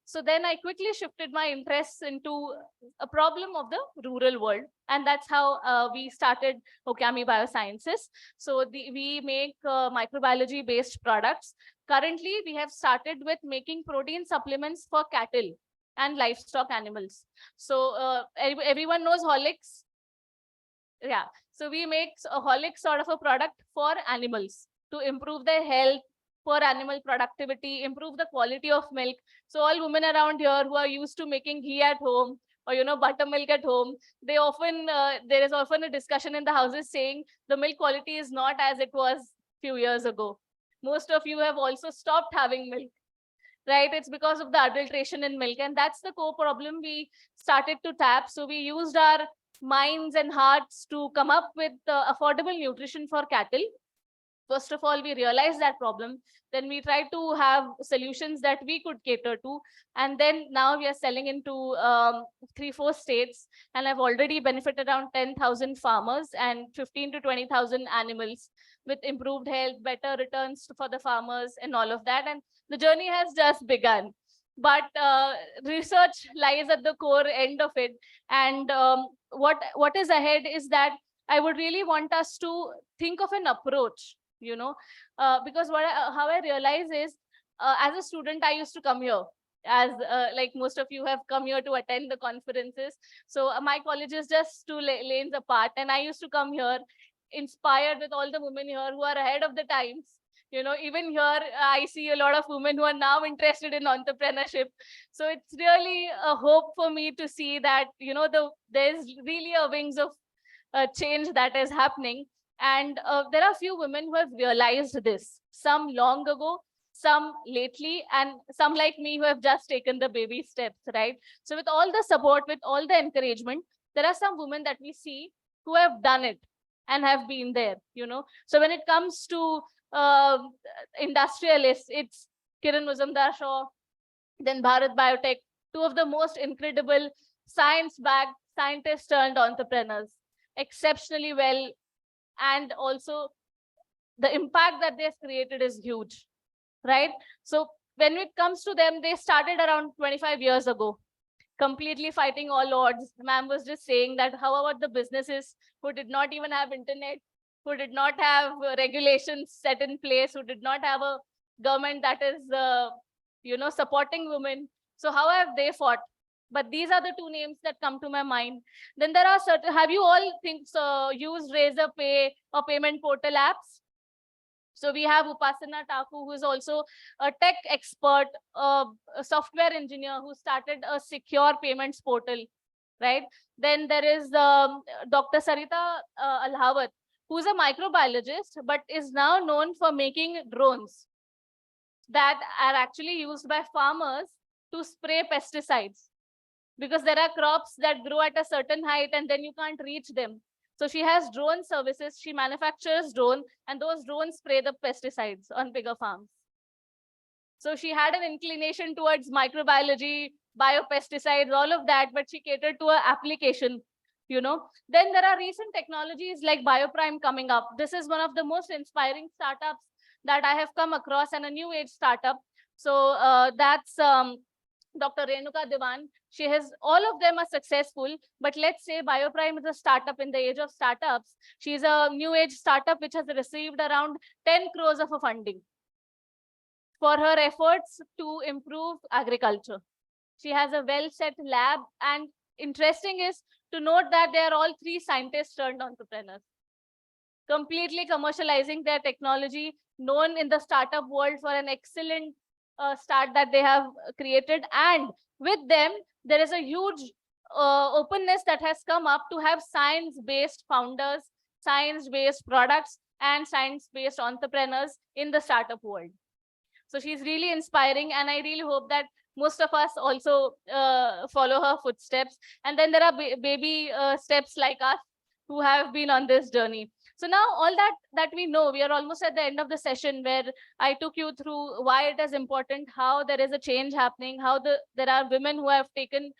So then I quickly shifted my interests into a problem of the rural world. And that's how we started Okami Biosciences. So we make microbiology based products. Currently, we have started with making protein supplements for cattle and livestock animals. So everyone knows Horlicks. Yeah, so we make a Horlicks sort of a product for animals to improve their health, for animal productivity, improve the quality of milk. So all women around here who are used to making ghee at home or, you know, buttermilk at home, they often, there is often a discussion in the houses saying the milk quality is not as it was a few years ago. Most of you have also stopped having milk, right? It's because of the adulteration in milk. And that's the core problem we started to tap. So we used our minds and hearts to come up with affordable nutrition for cattle. First of all, we realized that problem. Then we tried to have solutions that we could cater to. And then now we are selling into 3-4 states. And I've already benefited around 10,000 farmers and 15 to 20,000 animals with improved health, better returns for the farmers and all of that. And the journey has just begun. But research lies at the core end of it. And what is ahead is that I would really want us to think of an approach, you know, because how I realize is, as a student, I used to come here, as like most of you have come here to attend the conferences. So my college is just 2 lanes apart, and I used to come here inspired with all the women here who are ahead of the times. You know, even here, I see a lot of women who are now interested in entrepreneurship. So it's really a hope for me to see that, you know, there's really a wings of change that is happening. And there are a few women who have realized this, some long ago, some lately, and some like me who have just taken the baby steps, right? So with all the support, with all the encouragement, there are some women that we see who have done it and have been there, So when it comes to industrialists, it's Kiran Mazumdar-Shaw, then Bharat Biotech, two of the most incredible science-backed scientists turned entrepreneurs, exceptionally well, and also the impact that they've created is huge, right? So when it comes to them, they started around 25 years ago, completely fighting all odds. Ma'am was just saying that how about the businesses who did not even have internet, who did not have regulations set in place, who did not have a government that is, supporting women. So how have they fought? But these are the two names that come to my mind. Then there are certain, have you all used Razorpay or payment portal apps? So we have Upasana Taku, who is also a tech expert, a software engineer who started a secure payments portal, right? Then there is Dr. Sarita Alhawat, who's a microbiologist, but is now known for making drones that are actually used by farmers to spray pesticides, because there are crops that grow at a certain height and then you can't reach them. So she has drone services. She manufactures drone, and those drones spray the pesticides on bigger farms. So she had an inclination towards microbiology, biopesticides, all of that, but she catered to her application, Then there are recent technologies like Bioprime coming up. This is one of the most inspiring startups that I have come across, and a new age startup. So that's Dr. Renuka Diwan. She has, all of them are successful, but let's say Bioprime is a startup in the age of startups. She's a new age startup which has received around 10 crores of a funding for her efforts to improve agriculture. She has a well-set lab, and interesting is to note that they are all three scientists turned entrepreneurs, completely commercializing their technology, known in the startup world for an excellent start that they have created. And with them, there is a huge openness that has come up to have science-based founders, science-based products, and science-based entrepreneurs in the startup world. So she's really inspiring, and I really hope that most of us also follow her footsteps. And then there are baby steps like us who have been on this journey. So now all that we know, we are almost at the end of the session, where I took you through why it is important, how there is a change happening, how there are women who have taken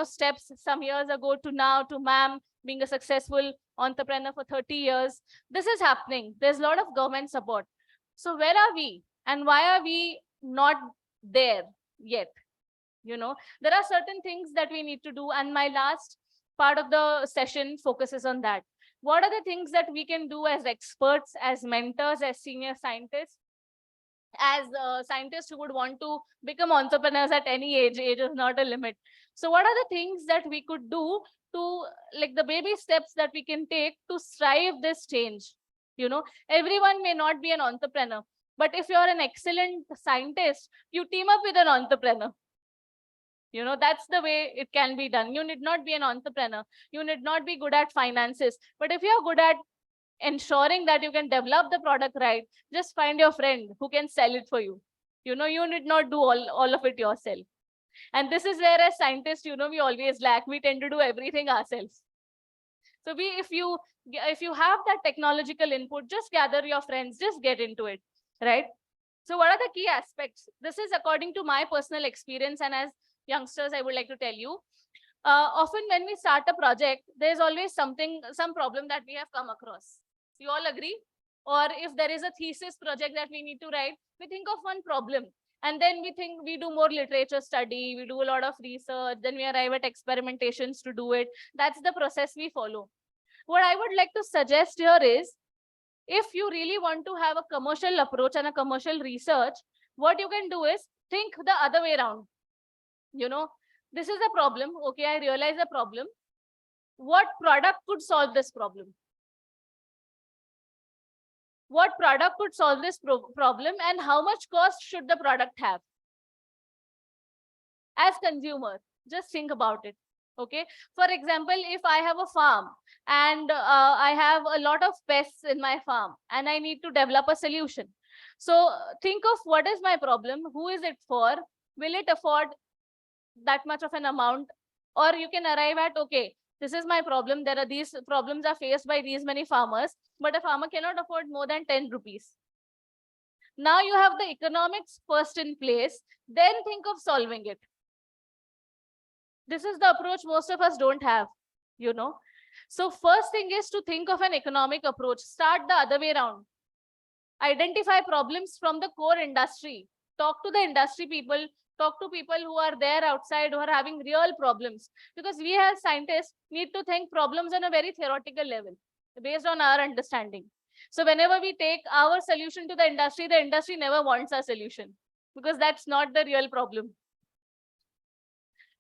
steps some years ago to now to ma'am being a successful entrepreneur for 30 years. This is happening. There's a lot of government support. So where are we, and why are we not there yet? There are certain things that we need to do, and my last part of the session focuses on that. What are the things that we can do as experts, as mentors, as senior scientists, as scientists who would want to become entrepreneurs at any age? Age is not a limit. So what are the things that we could do to, like, the baby steps that we can take to strive this change? Everyone may not be an entrepreneur, but if you're an excellent scientist, you team up with an entrepreneur. That's the way it can be done. You need not be an entrepreneur. You need not be good at finances. But if you're good at ensuring that you can develop the product right, just find your friend who can sell it for you. You need not do all of it yourself. And this is where, as scientists, we always lack. We tend to do everything ourselves. So if you have that technological input, just gather your friends, just get into it, right? So what are the key aspects? This is according to my personal experience, and as youngsters, I would like to tell you, often when we start a project, there's always some problem that we have come across. You all agree? Or if there is a thesis project that we need to write, we think of one problem, and then we do more literature study, we do a lot of research, then we arrive at experimentations to do it. That's the process we follow. What I would like to suggest here is, if you really want to have a commercial approach and a commercial research, what you can do is think the other way around. This is a problem. Okay, I realize a problem. What product could solve this problem? What product could solve this problem, and how much cost should the product have? As consumer, just think about it. Okay. For example, if I have a farm and I have a lot of pests in my farm and I need to develop a solution. So think of what is my problem? Who is it for? Will it afford that much of an amount? Or you can arrive at, okay, This is my problem. There are these problems are faced by these many farmers, but a farmer cannot afford more than 10 rupees. Now you have the economics first in place, then think of solving it. This is the approach most of us don't have, you know. So first thing is to think of an economic approach. Start the other way around. Identify problems from the core industry. Talk to the industry people. Talk to people who are there outside, who are having real problems. Because we as scientists need to think problems on a very theoretical level, based on our understanding. So whenever we take our solution to the industry never wants our solution, because that's not the real problem.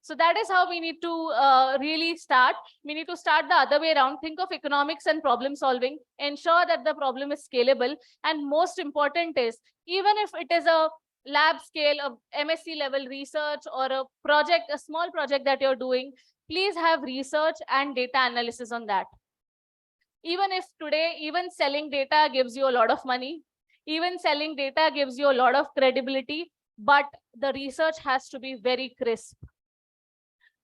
So that is how we need to really start. We need to start the other way around. Think of economics and problem solving. Ensure that the problem is scalable. And most important is, even if it is a lab scale of MSc level research or a project, a small project that you're doing, please have research and data analysis on that. Even if today, even selling data gives you a lot of money, even selling data gives you a lot of credibility, but the research has to be very crisp.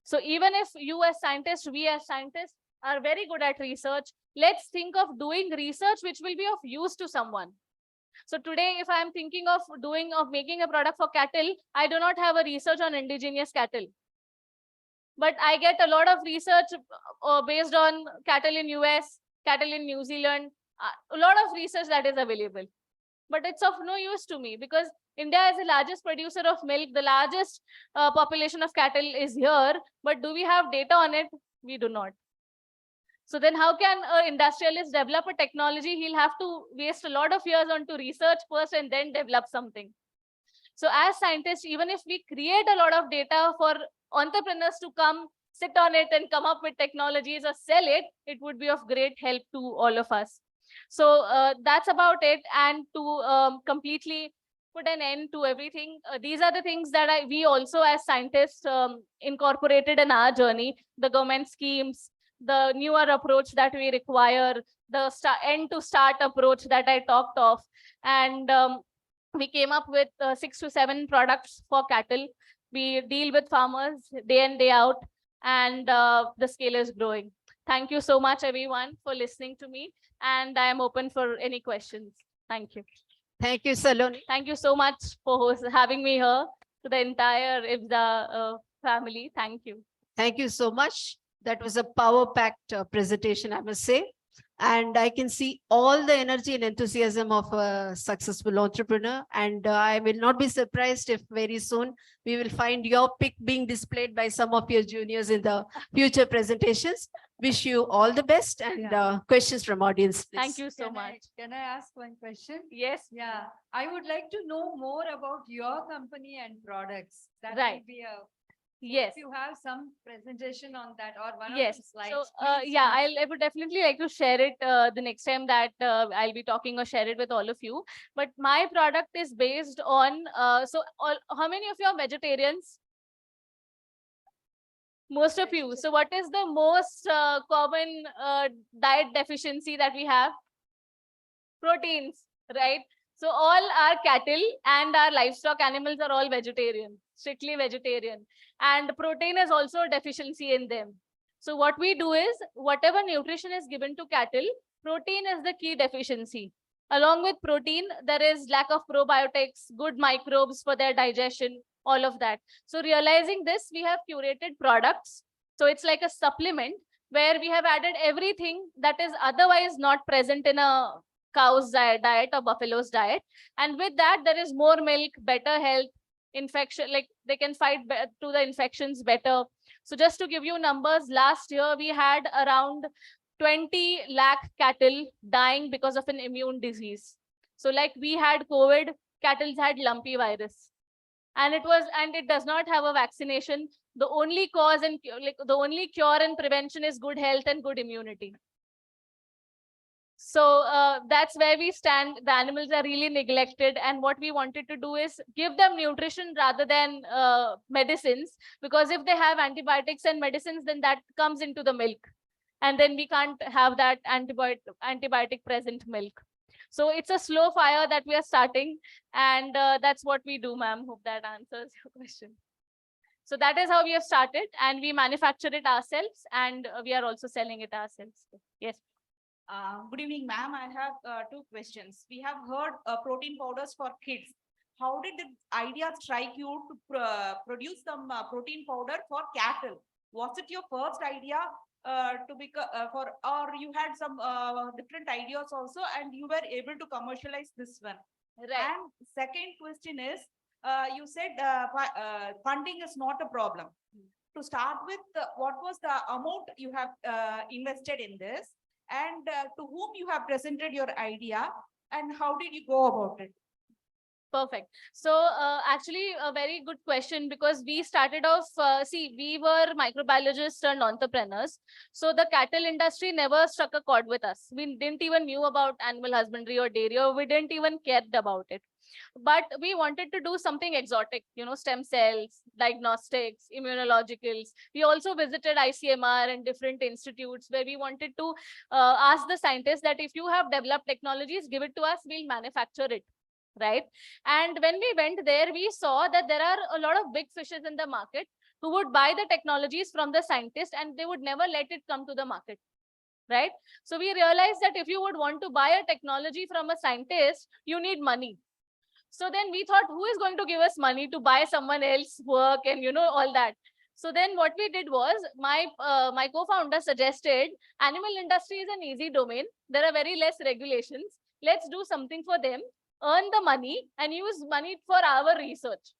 So even if you as scientists, we as scientists are very good at research, let's think of doing research which will be of use to someone. So today, if I am thinking of making a product for cattle, I do not have a research on indigenous cattle. But I get a lot of research based on cattle in US, cattle in New Zealand, a lot of research that is available. But it's of no use to me because India is the largest producer of milk. The largest population of cattle is here. But do we have data on it? We do not. So then how can an industrialist develop a technology? He'll have to waste a lot of years onto research first and then develop something. So as scientists, even if we create a lot of data for entrepreneurs to come, sit on it and come up with technologies or sell it, it would be of great help to all of us. So that's about it. And to completely put an end to everything, these are the things that we also as scientists incorporated in our journey, the government schemes, the newer approach that we require, the end to start approach that I talked of. And we came up with 6 to 7 products for cattle. We deal with farmers day in, day out, and the scale is growing. Thank you so much, everyone, for listening to me. And I am open for any questions. Thank you. Thank you, Saloni. Thank you so much for having me here, to the entire IBSA family. Thank you. Thank you so much. That was a power-packed presentation, I must say. And I can see all the energy and enthusiasm of a successful entrepreneur. And I will not be surprised if very soon we will find your pic being displayed by some of your juniors in the future presentations. Wish you all the best, and questions from audience, please. Thank you so much. Can I ask one question? Yes. Yeah, I would like to know more about your company and products. That Right. would be a, Yes. if you have some presentation on that or one Yes. of the slides. So please yeah, share. I would definitely like to share it the next time that I'll be talking, or share it with all of you. But my product is based on how many of you are vegetarians? Most of you. So what is the most common diet deficiency that we have? Proteins, right? So all our cattle and our livestock animals are all vegetarian, strictly vegetarian. And protein is also a deficiency in them. So what we do is, whatever nutrition is given to cattle, protein is the key deficiency. Along with protein, there is lack of probiotics, good microbes for their digestion, all of that. So realizing this, we have curated products. So it's like a supplement where we have added everything that is otherwise not present in a cow's diet or buffalo's diet. And with that, there is more milk, better health, infection, like they can fight to the infections better. So just to give you numbers, last year we had around 20 lakh cattle dying because of an immune disease. So like we had COVID, cattle had lumpy virus. And it does not have a vaccination. The only cause and the only cure and prevention is good health and good immunity. So that's where we stand. The animals are really neglected. And what we wanted to do is give them nutrition rather than medicines. Because if they have antibiotics and medicines, then that comes into the milk. And then we can't have that antibiotic present milk. So it's a slow fire that we are starting. And that's what we do, ma'am. Hope that answers your question. So that is how we have started, and we manufacture it ourselves, and we are also selling it ourselves. Yes. Good evening, ma'am. I have two questions. We have heard protein powders for kids. How did the idea strike you to produce some protein powder for cattle? Was it your first idea to become or you had some different ideas also, and you were able to commercialize this one? Right. And second question is, you said funding is not a problem. To start with, what was the amount you have invested in this, and to whom you have presented your idea, and how did you go about it? Perfect. So actually a very good question, because we started off, see, we were microbiologists and entrepreneurs. So the cattle industry never struck a chord with us. We didn't even knew about animal husbandry or dairy, or we didn't even cared about it. But we wanted to do something exotic, stem cells, diagnostics, immunologicals. We also visited ICMR and different institutes where we wanted to ask the scientists that if you have developed technologies, give it to us, we'll manufacture it. Right. And when we went there, we saw that there are a lot of big fishes in the market who would buy the technologies from the scientists, and they would never let it come to the market. Right. So we realized that if you would want to buy a technology from a scientist, you need money. So then we thought, who is going to give us money to buy someone else's work and all that? So then what we did was, my co-founder suggested, animal industry is an easy domain. There are very less regulations. Let's do something for them, earn the money, and use money for our research.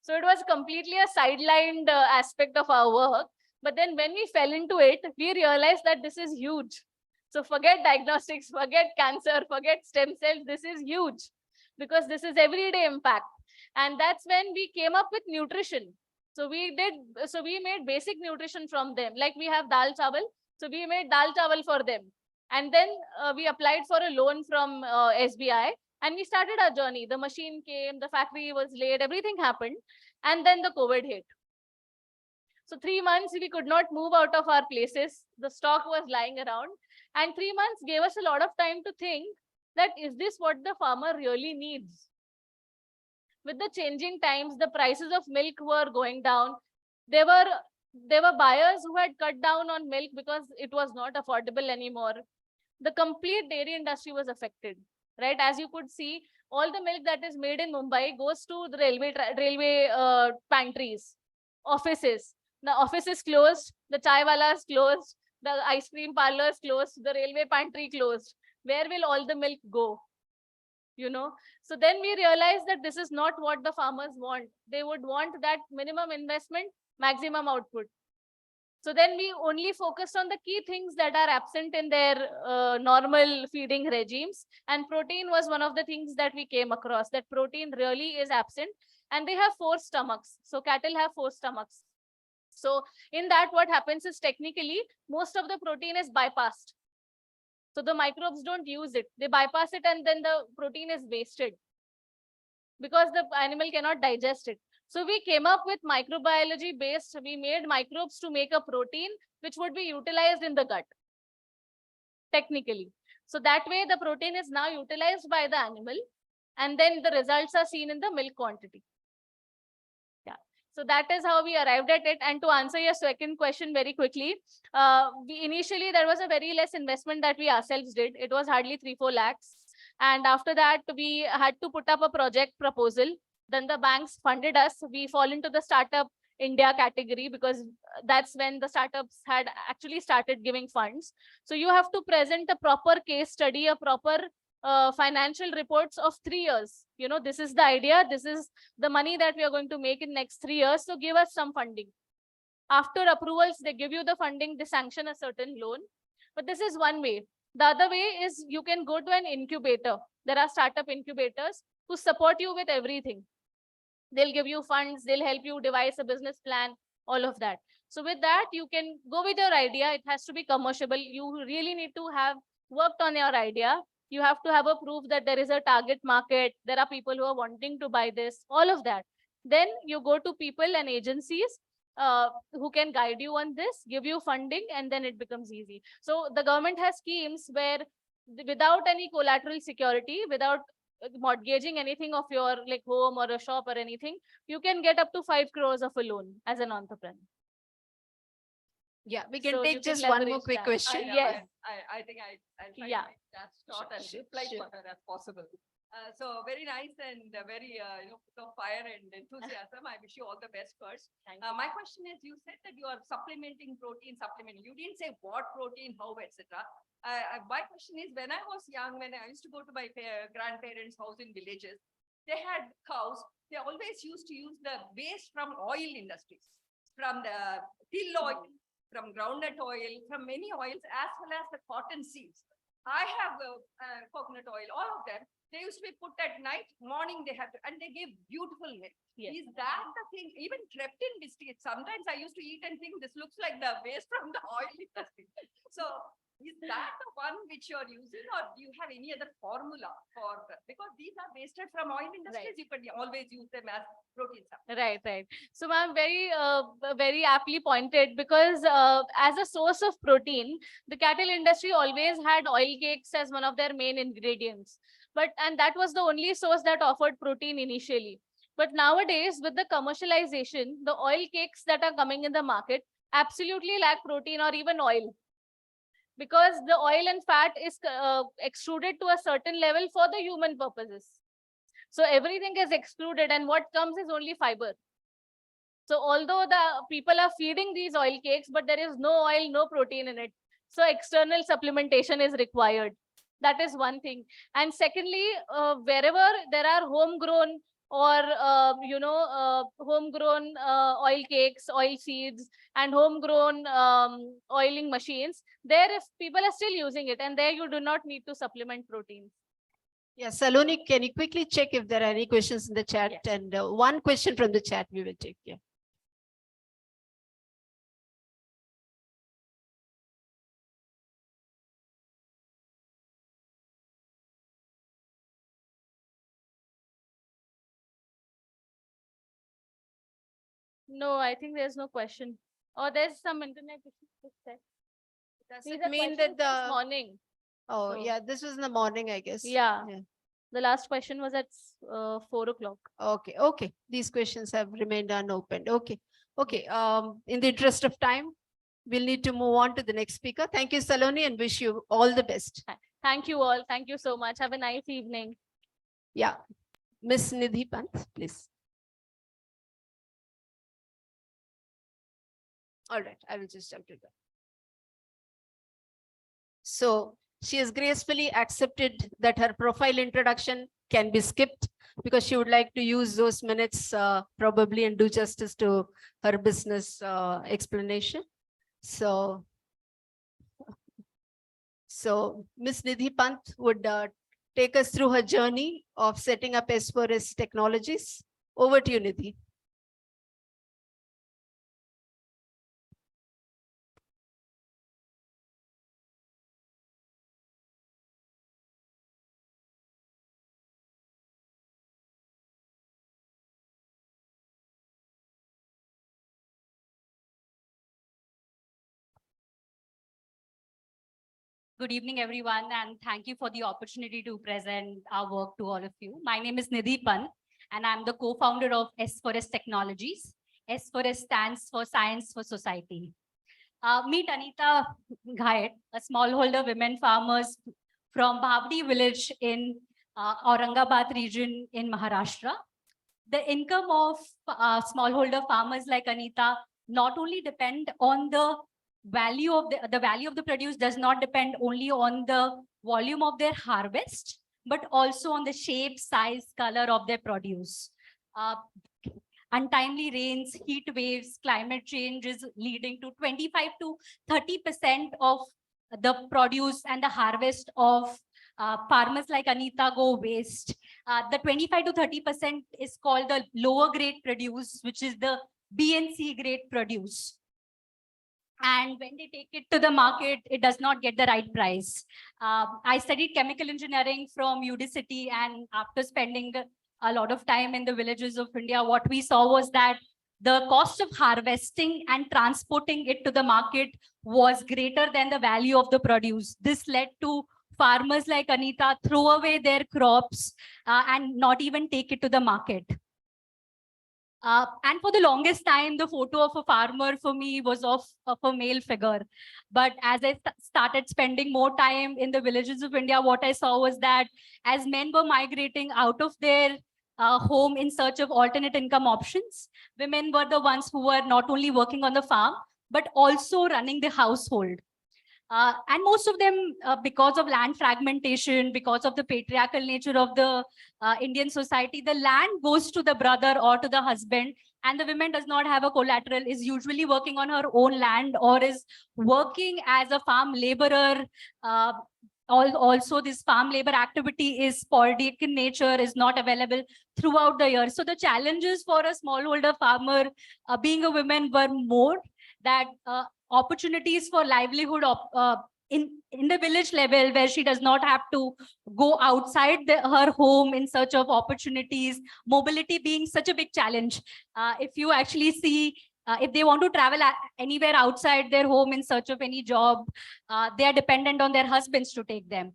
So it was completely a sidelined aspect of our work. But then when we fell into it, we realized that this is huge. So forget diagnostics, forget cancer, forget stem cells. This is huge, because this is everyday impact. And that's when we came up with nutrition. So we made basic nutrition from them. Like we have dal chawal. So we made dal chawal for them. And then we applied for a loan from SBI, and we started our journey. The machine came, the factory was laid, everything happened. And then the COVID hit. So 3 months, we could not move out of our places. The stock was lying around. And 3 months gave us a lot of time to think that, is this what the farmer really needs? With the changing times, the prices of milk were going down. There were buyers who had cut down on milk because it was not affordable anymore. The complete dairy industry was affected, right? As you could see, all the milk that is made in Mumbai goes to the railway pantries, offices. The offices closed, the chai walas closed, the ice cream parlors closed, the railway pantry closed. Where will all the milk go? So then we realized that this is not what the farmers want. They would want that minimum investment, maximum output. So then we only focused on the key things that are absent in their normal feeding regimes. And protein was one of the things that we came across, that protein really is absent. And they have 4 stomachs. So cattle have 4 stomachs. So in that, what happens is, technically, most of the protein is bypassed. So the microbes don't use it. They bypass it, and then the protein is wasted because the animal cannot digest it. So we came up with microbiology based, we made microbes to make a protein which would be utilized in the gut, technically. So that way the protein is now utilized by the animal, and then the results are seen in the milk quantity. Yeah. So that is how we arrived at it. And to answer your second question very quickly, initially there was a very less investment that we ourselves did. It was hardly 3-4 lakhs. And after that, we had to put up a project proposal. Then the banks funded us. We fall into the startup India category, because that's when the startups had actually started giving funds. So you have to present a proper case study, a proper financial reports of 3 years. This is the idea. This is the money that we are going to make in next 3 years. So give us some funding. After approvals, they give you the funding, they sanction a certain loan. But this is one way. The other way is, you can go to an incubator. There are startup incubators who support you with everything. They'll give you funds, they'll help you devise a business plan, all of that. So with that, you can go with your idea. It has to be commercial. You really need to have worked on your idea. You have to have a proof that there is a target market. There are people who are wanting to buy this, all of that. Then you go to people and agencies who can guide you on this, give you funding, and then it becomes easy. So the government has schemes where, without any collateral security, without mortgaging anything of your like home or a shop or anything, you can get up to 5 crores of a loan as an entrepreneur. Yeah, we can So you take can just one more leverage quick that. question. Yes. I think I'll try Yeah. to make that short and Sure, reply sure. for her as possible. So very nice and very, full of fire and enthusiasm. I wish you all the best first. Thank My question is, you said that you are supplementing protein, supplementing. You didn't say what protein, how, etc. My question is, when I was young, when I used to go to my grandparents' house in villages, they had cows. They always used to use the waste from oil industries, from the till oil, from groundnut oil, from many oils, as well as the cotton seeds. I have coconut oil, all of them. They used to be put at night, morning they have to, and they give beautiful milk. Yes. Is that the thing? Even Treptin biscuits, sometimes I used to eat and think this looks like the waste from the oil industry. So is that the one which you're using, or do you have any other formula for because these are wasted from oil industries, you can always use them as protein supplements. Right, right. So ma'am, very aptly pointed, because as a source of protein, the cattle industry always had oil cakes as one of their main ingredients. And that was the only source that offered protein initially. But nowadays, with the commercialization, the oil cakes that are coming in the market absolutely lack protein or even oil, because the oil and fat is extruded to a certain level for the human purposes. So everything is excluded, and what comes is only fiber. So although the people are feeding these oil cakes, but there is no oil, no protein in it. So external supplementation is required. That is one thing. And secondly, wherever there are homegrown or homegrown oil cakes, oil seeds, and homegrown oiling machines, there if people are still using it, and there you do not need to supplement protein. Yeah, Saloni, can you quickly check if there are any questions in the chat? Yes. And one question from the chat we will take. Yeah. No, I think there's no question. Or there's some internet issue. Does These it are mean questions that since morning. Oh, So- yeah, this was in the morning, I guess. Yeah. The last question was at 4 o'clock. Okay, okay. These questions have remained unopened. Okay, okay. In the interest of time, we'll need to move on to the next speaker. Thank you, Saloni, and wish you all the best. Thank you all. Thank you so much. Have a nice evening. Yeah. Miss Nidhi Pant, please. All right, I will just jump to that. So she has gracefully accepted that her profile introduction can be skipped because she would like to use those minutes probably and do justice to her business explanation. So Miss Nidhi Pant would take us through her journey of setting up S4S Technologies. Over to you, Nidhi. Good evening, everyone, and thank you for the opportunity to present our work to all of you. My name is Nidhi Pant, and I'm the co-founder of S4S Technologies. S4S stands for Science for Society. Meet Anita Ghayat, a smallholder women farmers from Bhavdi village in Aurangabad region in Maharashtra. The income of smallholder farmers like Anita not only depend on the value of the value of the produce does not depend only on the volume of their harvest, but also on the shape, size, color of their produce. Untimely rains, heat waves, climate change is leading to 25 to 30% of the produce and the harvest of farmers like Anita go waste. The 25 to 30% is called the lower grade produce, which is the B and C grade produce. And when they take it to the market, it does not get the right price. I studied chemical engineering from UD City, and after spending a lot of time in the villages of India, what we saw was that the cost of harvesting and transporting it to the market was greater than the value of the produce. This led to farmers like Anita throw away their crops and not even take it to the market. And for the longest time, the photo of a farmer for me was of a male figure. But as I started spending more time in the villages of India, what I saw was that as men were migrating out of their home in search of alternate income options, women were the ones who were not only working on the farm, but also running the household. And most of them, because of land fragmentation, because of the patriarchal nature of the Indian society, the land goes to the brother or to the husband, and the woman does not have a collateral, is usually working on her own land or is working as a farm laborer. Also, this farm labor activity is sporadic in nature, is not available throughout the year. So the challenges for a smallholder farmer being a woman were more that opportunities for livelihood in the village level, where she does not have to go outside her home in search of opportunities, mobility being such a big challenge. If you actually see, if they want to travel anywhere outside their home in search of any job, they are dependent on their husbands to take them.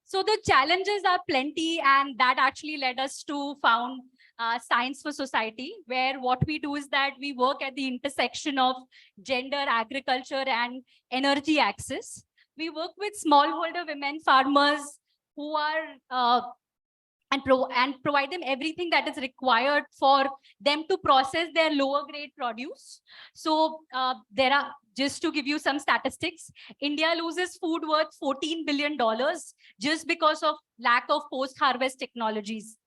So the challenges are plenty, and that actually led us to found Science for Society, where what we do is that we work at the intersection of gender, agriculture, and energy access. We work with smallholder women farmers who are and provide them everything that is required for them to process their lower grade produce. So there are, just to give you some statistics, India loses food worth $14 billion just because of lack of post-harvest technologies.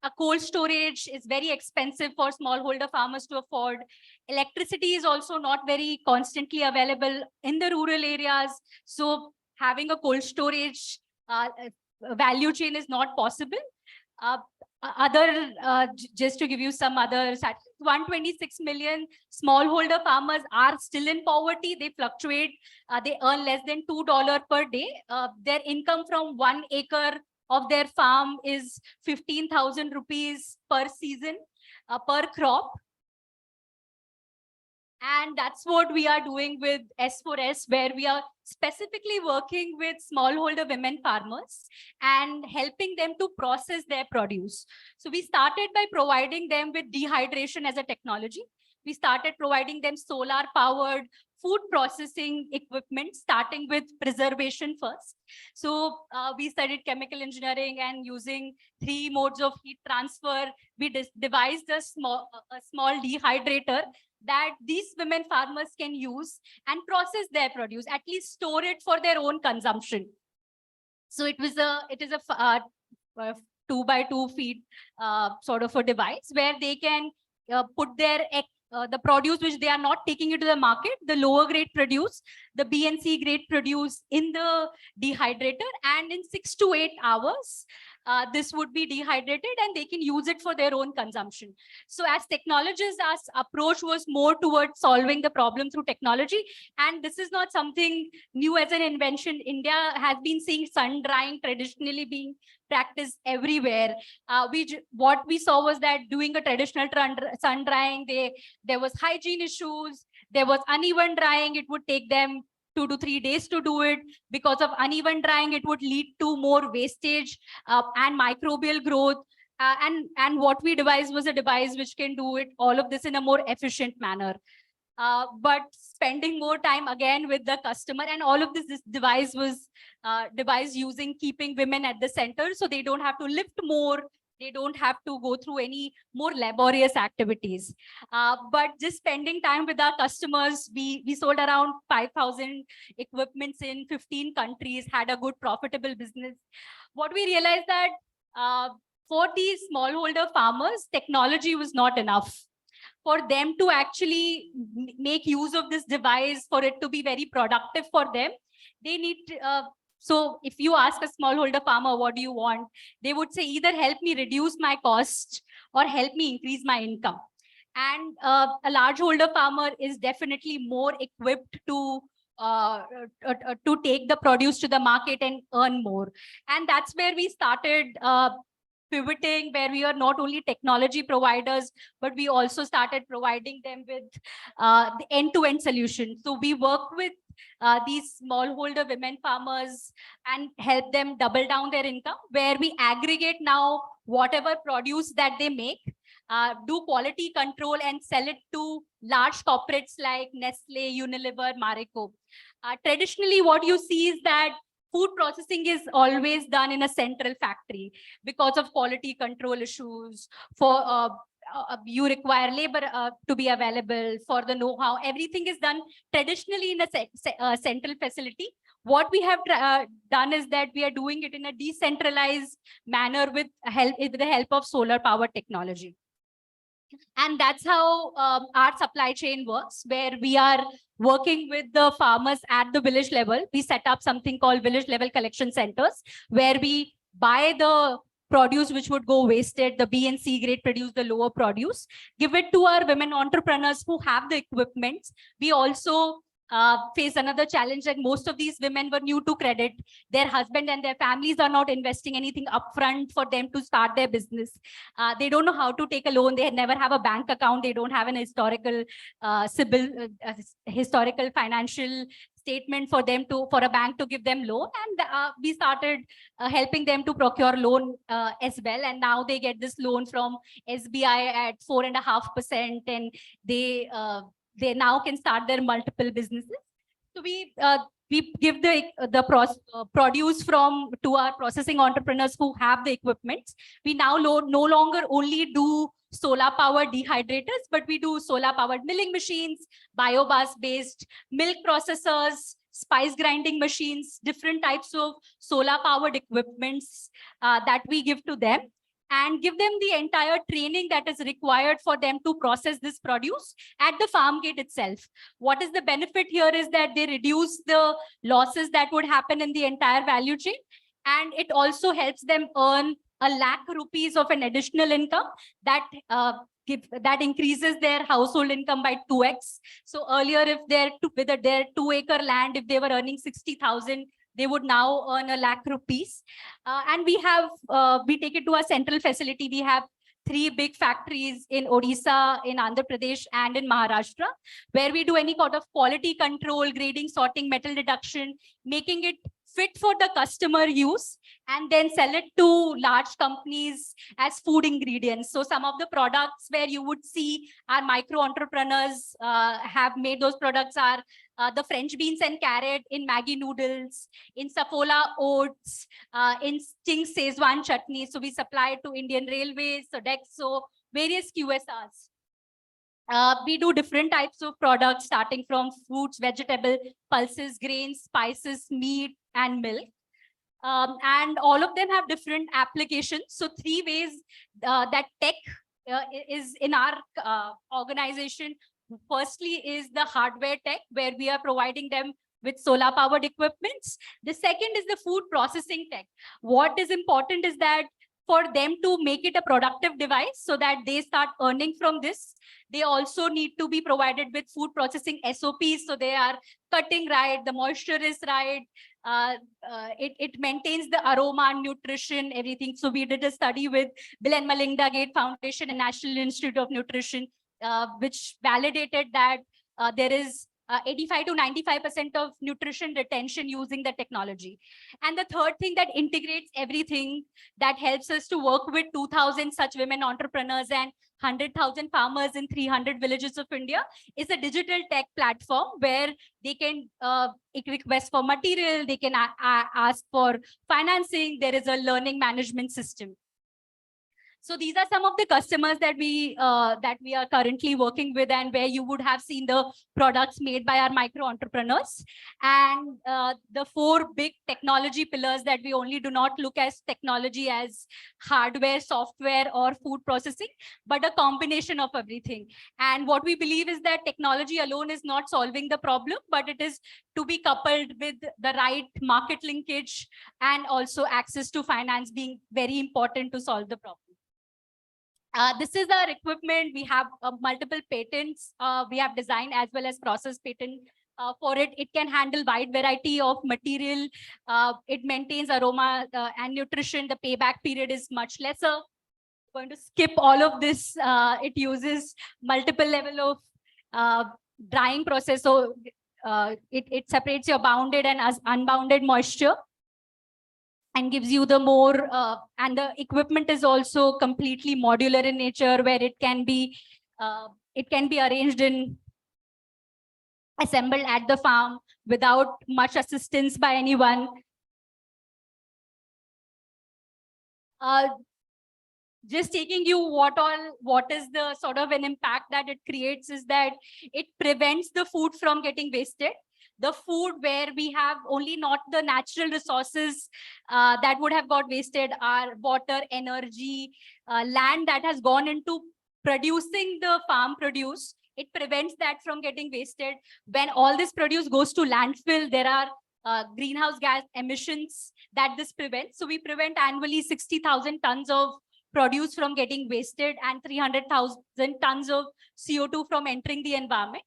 A cold storage is very expensive for smallholder farmers to afford. Electricity is also not very constantly available in the rural areas. So having a cold storage value chain is not possible. Just to give you some other stats, 126 million smallholder farmers are still in poverty. They fluctuate. They earn less than $2 per day. Their income from 1 acre of their farm is 15,000 rupees per season, per crop. And that's what we are doing with S4S, where we are specifically working with smallholder women farmers and helping them to process their produce. So we started by providing them with dehydration as a technology. We started providing them solar powered food processing equipment, starting with preservation first. So we studied chemical engineering, and using 3 modes of heat transfer, we devised a small dehydrator that these women farmers can use and process their produce, at least store it for their own consumption. So it is a 2 by 2 feet sort of a device where they can put their the produce which they are not taking it to the market, the lower grade produce, the B and C grade produce in the dehydrator, and in 6 to 8 hours, this would be dehydrated and they can use it for their own consumption. So as technologists, our approach was more towards solving the problem through technology. And this is not something new as an invention. India has been seeing sun drying traditionally being practiced everywhere. What we saw was that doing a traditional sun drying, there was hygiene issues, there was uneven drying. It would take them 2 to 3 days to do it. Because of uneven drying, it would lead to more wastage and microbial growth. And what we devised was a device which can do it, all of this in a more efficient manner. But spending more time again with the customer, and all of this device was devised using keeping women at the center, so they don't have to lift more, they don't have to go through any more laborious activities. But just spending time with our customers, we sold around 5,000 equipments in 15 countries, had a good profitable business. What we realized that for these smallholder farmers, technology was not enough. For them to actually make use of this device, for it to be very productive for them, they need so if you ask a smallholder farmer, what do you want? They would say either help me reduce my cost or help me increase my income. And a large holder farmer is definitely more equipped to take the produce to the market and earn more. And that's where we started pivoting, where we are not only technology providers, but we also started providing them with the end-to-end solution. So we work with these smallholder women farmers and help them double down their income, where we aggregate now whatever produce that they make, do quality control and sell it to large corporates like Nestle, Unilever, Marico. Traditionally, what you see is that food processing is always done in a central factory because of quality control issues. You require labor to be available for the know-how. Everything is done traditionally in a central facility. What we have done is that we are doing it in a decentralized manner with the help of solar power technology. And that's how our supply chain works, where we are working with the farmers at the village level. We set up something called village level collection centers, where we buy the produce which would go wasted, the B and C grade produce, the lower produce, give it to our women entrepreneurs who have the equipment. We also face another challenge that most of these women were new to credit. Their husband and their families are not investing anything upfront for them to start their business. They don't know how to take a loan. They never have a bank account. They don't have an historical historical financial statement for a bank to give them loan. And we started helping them to procure loan as well. And now they get this loan from SBI at 4.5%, and they now can start their multiple businesses. So we give the produce to our processing entrepreneurs who have the equipment. We now no longer only do solar powered dehydrators, but we do solar powered milling machines, biomass based milk processors, spice grinding machines, different types of solar powered equipments that we give to them, and give them the entire training that is required for them to process this produce at the farm gate itself. What is the benefit here is that they reduce the losses that would happen in the entire value chain. And it also helps them earn 1 lakh rupees of an additional income that increases their household income by 2x. So earlier, if with their 2-acre land, if they were earning 60,000, they would now earn 1 lakh rupees. And we take it to a central facility. We have 3 big factories in Odisha, in Andhra Pradesh, and in Maharashtra, where we do any kind of quality control, grading, sorting, metal deduction, making it fit for the customer use, and then sell it to large companies as food ingredients. So some of the products where you would see our micro entrepreneurs have made those products are the French beans and carrot in Maggi noodles, in Saffola oats, in Sting Szechuan chutney. So we supply it to Indian Railways, Sodexo, various QSRs. We do different types of products, starting from fruits, vegetable, pulses, grains, spices, meat, and milk. And all of them have different applications. So 3 ways that tech is in our organization. Firstly is the hardware tech, where we are providing them with solar powered equipments. The second is the food processing tech. What is important is that for them to make it a productive device so that they start earning from this, they also need to be provided with food processing SOPs. So they are cutting right, the moisture is right, it maintains the aroma and nutrition, everything. So we did a study with Bill and Melinda Gates Foundation and National Institute of Nutrition, which validated that there is 85 to 95% of nutrition retention using the technology. And the third thing that integrates everything, that helps us to work with 2,000 such women entrepreneurs and 100,000 farmers in 300 villages of India, is a digital tech platform where they can request for material, they can ask for financing. There is a learning management system. So these are some of the customers that we are currently working with, and where you would have seen the products made by our micro entrepreneurs. And the 4 big technology pillars that we only do not look as technology as hardware, software, or food processing, but a combination of everything. And what we believe is that technology alone is not solving the problem, but it is to be coupled with the right market linkage and also access to finance being very important to solve the problem. This is our equipment. We have multiple patents. We have design as well as process patent for it. It can handle wide variety of material. It maintains aroma and nutrition. The payback period is much lesser. I'm going to skip all of this. It uses multiple level of drying process. So it separates your bounded and unbounded moisture and gives you the more, and the equipment is also completely modular in nature, where it can be arranged in assembled at the farm without much assistance by anyone. Just taking you what is the sort of an impact that it creates is that it prevents the food from getting wasted. The food where we have only not the natural resources that would have got wasted are water, energy, land that has gone into producing the farm produce. It prevents that from getting wasted. When all this produce goes to landfill, there are greenhouse gas emissions that this prevents. So we prevent annually 60,000 tons of produce from getting wasted and 300,000 tons of CO2 from entering the environment.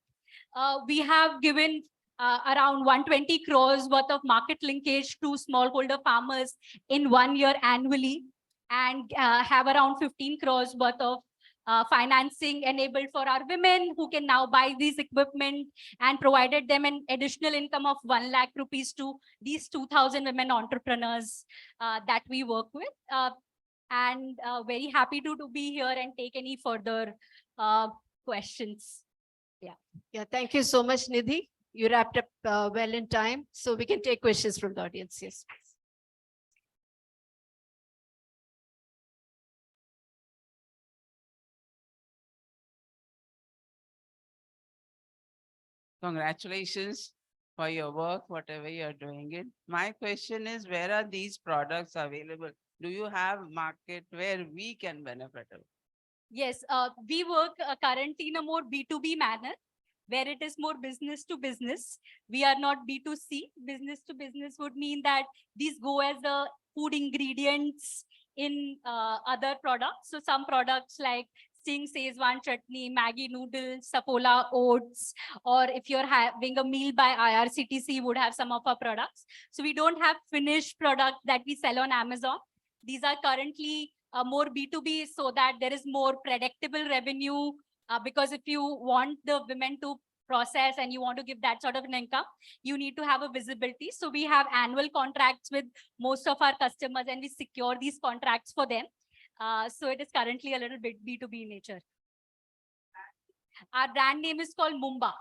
We have given around 120 crores worth of market linkage to smallholder farmers in 1 year annually, and have around 15 crores worth of financing enabled for our women who can now buy these equipment, and provided them an additional income of 1 lakh rupees to these 2,000 women entrepreneurs that we work with. And very happy to be here and take any further questions. Yeah, thank you so much, Nidhi. You wrapped up well in time, so we can take questions from the audience. Yes, please. Congratulations for your work, whatever you're doing it. My question is, where are these products available? Do you have market where we can benefit? Yes, we work currently in a more B2B manner, where it is more business to business. We are not B2C. Business to business would mean that these go as the food ingredients in other products. So some products like Sting Szechuan chutney, Maggi noodles, Sapola oats, or if you're having a meal by IRCTC, would have some of our products. So we don't have finished product that we sell on Amazon. These are currently more B2B, so that there is more predictable revenue, because if you want the women to process and you want to give that sort of an income, you need to have a visibility. So we have annual contracts with most of our customers, and we secure these contracts for them. So it is currently a little bit B2B in nature. Our brand name is called Mumba.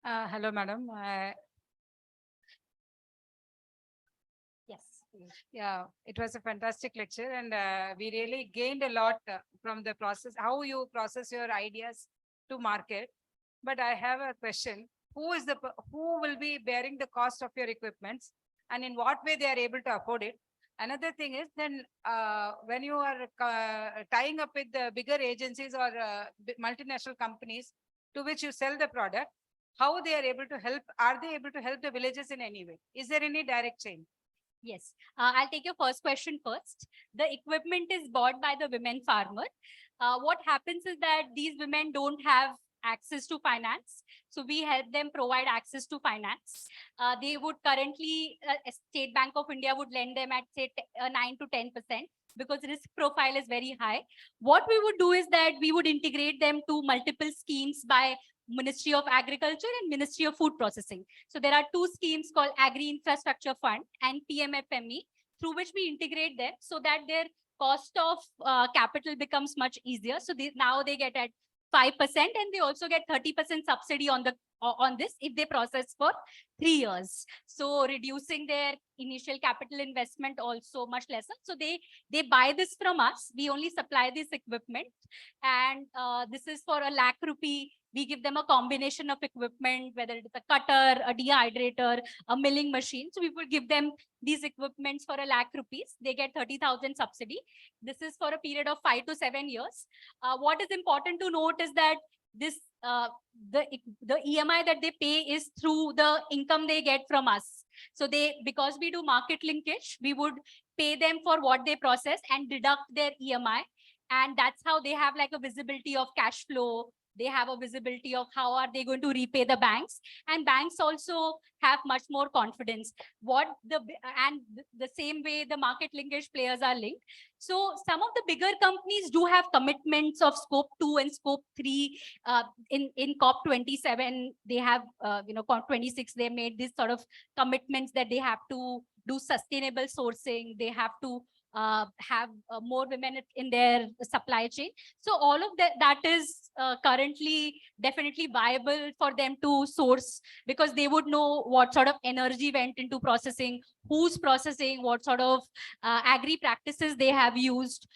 Hello, madam. Yes. Yeah, it was a fantastic lecture, and we really gained a lot from the process, how you process your ideas to market. But I have a question: who will be bearing the cost of your equipments, and in what way they are able to afford it? Another thing is, then when you are tying up with the bigger agencies or multinational companies to which you sell the product, how they are able to help? Are they able to help the villages in any way? Is there any direct chain? Yes, I'll take your first question first. The equipment is bought by the women farmer. What happens is that these women don't have access to finance. So we help them provide access to finance. They would currently, State Bank of India would lend them at say 9 to 10%, because risk profile is very high. What we would do is that we would integrate them to multiple schemes by Ministry of Agriculture and Ministry of Food Processing. So there are two schemes called Agri Infrastructure Fund and PMFME, through which we integrate them so that their cost of capital becomes much easier. So now they get at 5%, and they also get 30% subsidy on this if they process for 3 years. So reducing their initial capital investment also much lesser. So they buy this from us. We only supply this equipment, and this is for ₹1 lakh. We give them a combination of equipment, whether it's a cutter, a dehydrator, a milling machine. So we will give them these equipments for ₹1 lakh. They get 30,000 subsidy. This is for a period of 5 to 7 years. What is important to note is that this the EMI that they pay is through the income they get from us. So because we do market linkage, we would pay them for what they process and deduct their EMI. And that's how they have like a visibility of cash flow. They have a visibility of how are they going to repay the banks, and banks also have much more confidence. The same way the market linkage players are linked. So some of the bigger companies do have commitments of scope 2 and scope 3 in COP27. They have, COP26, they made this sort of commitments that they have to do sustainable sourcing. They have to have more women in their supply chain. So all of that is currently definitely viable for them to source, because they would know what sort of energy went into processing, who's processing, what sort of agri practices they have used.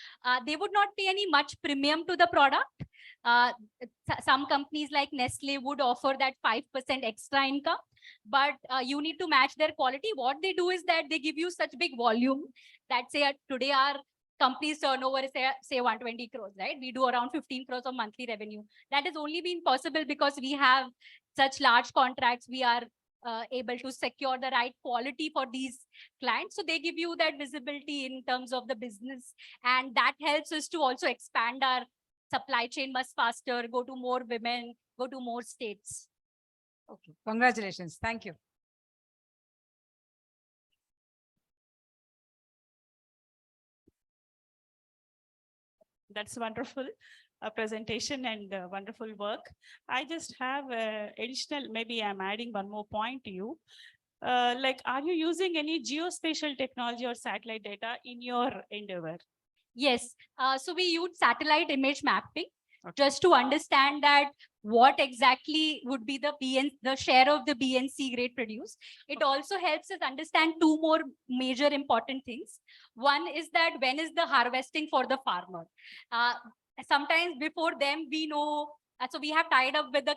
They would not pay any much premium to the product. Some companies like Nestle would offer that 5% extra income, but you need to match their quality. What they do is that they give you such big volume that today our company's turnover is say 120 crores, right? We do around 15 crores of monthly revenue. That has only been possible because we have such large contracts. We are able to secure the right quality for these clients. So they give you that visibility in terms of the business, and that helps us to also expand our supply chain much faster, go to more women, go to more states. Okay, congratulations. Thank you. That's wonderful presentation and wonderful work. I just have additional, maybe I'm adding one more point to you. Like, are you using any geospatial technology or satellite data in your endeavor? Yes. So we use satellite image mapping just to understand that what exactly would be the share of the B and C grade produced. It also helps us understand two more major important things. One is that when is the harvesting for the farmer? Sometimes before them, we know, so we have tied up with the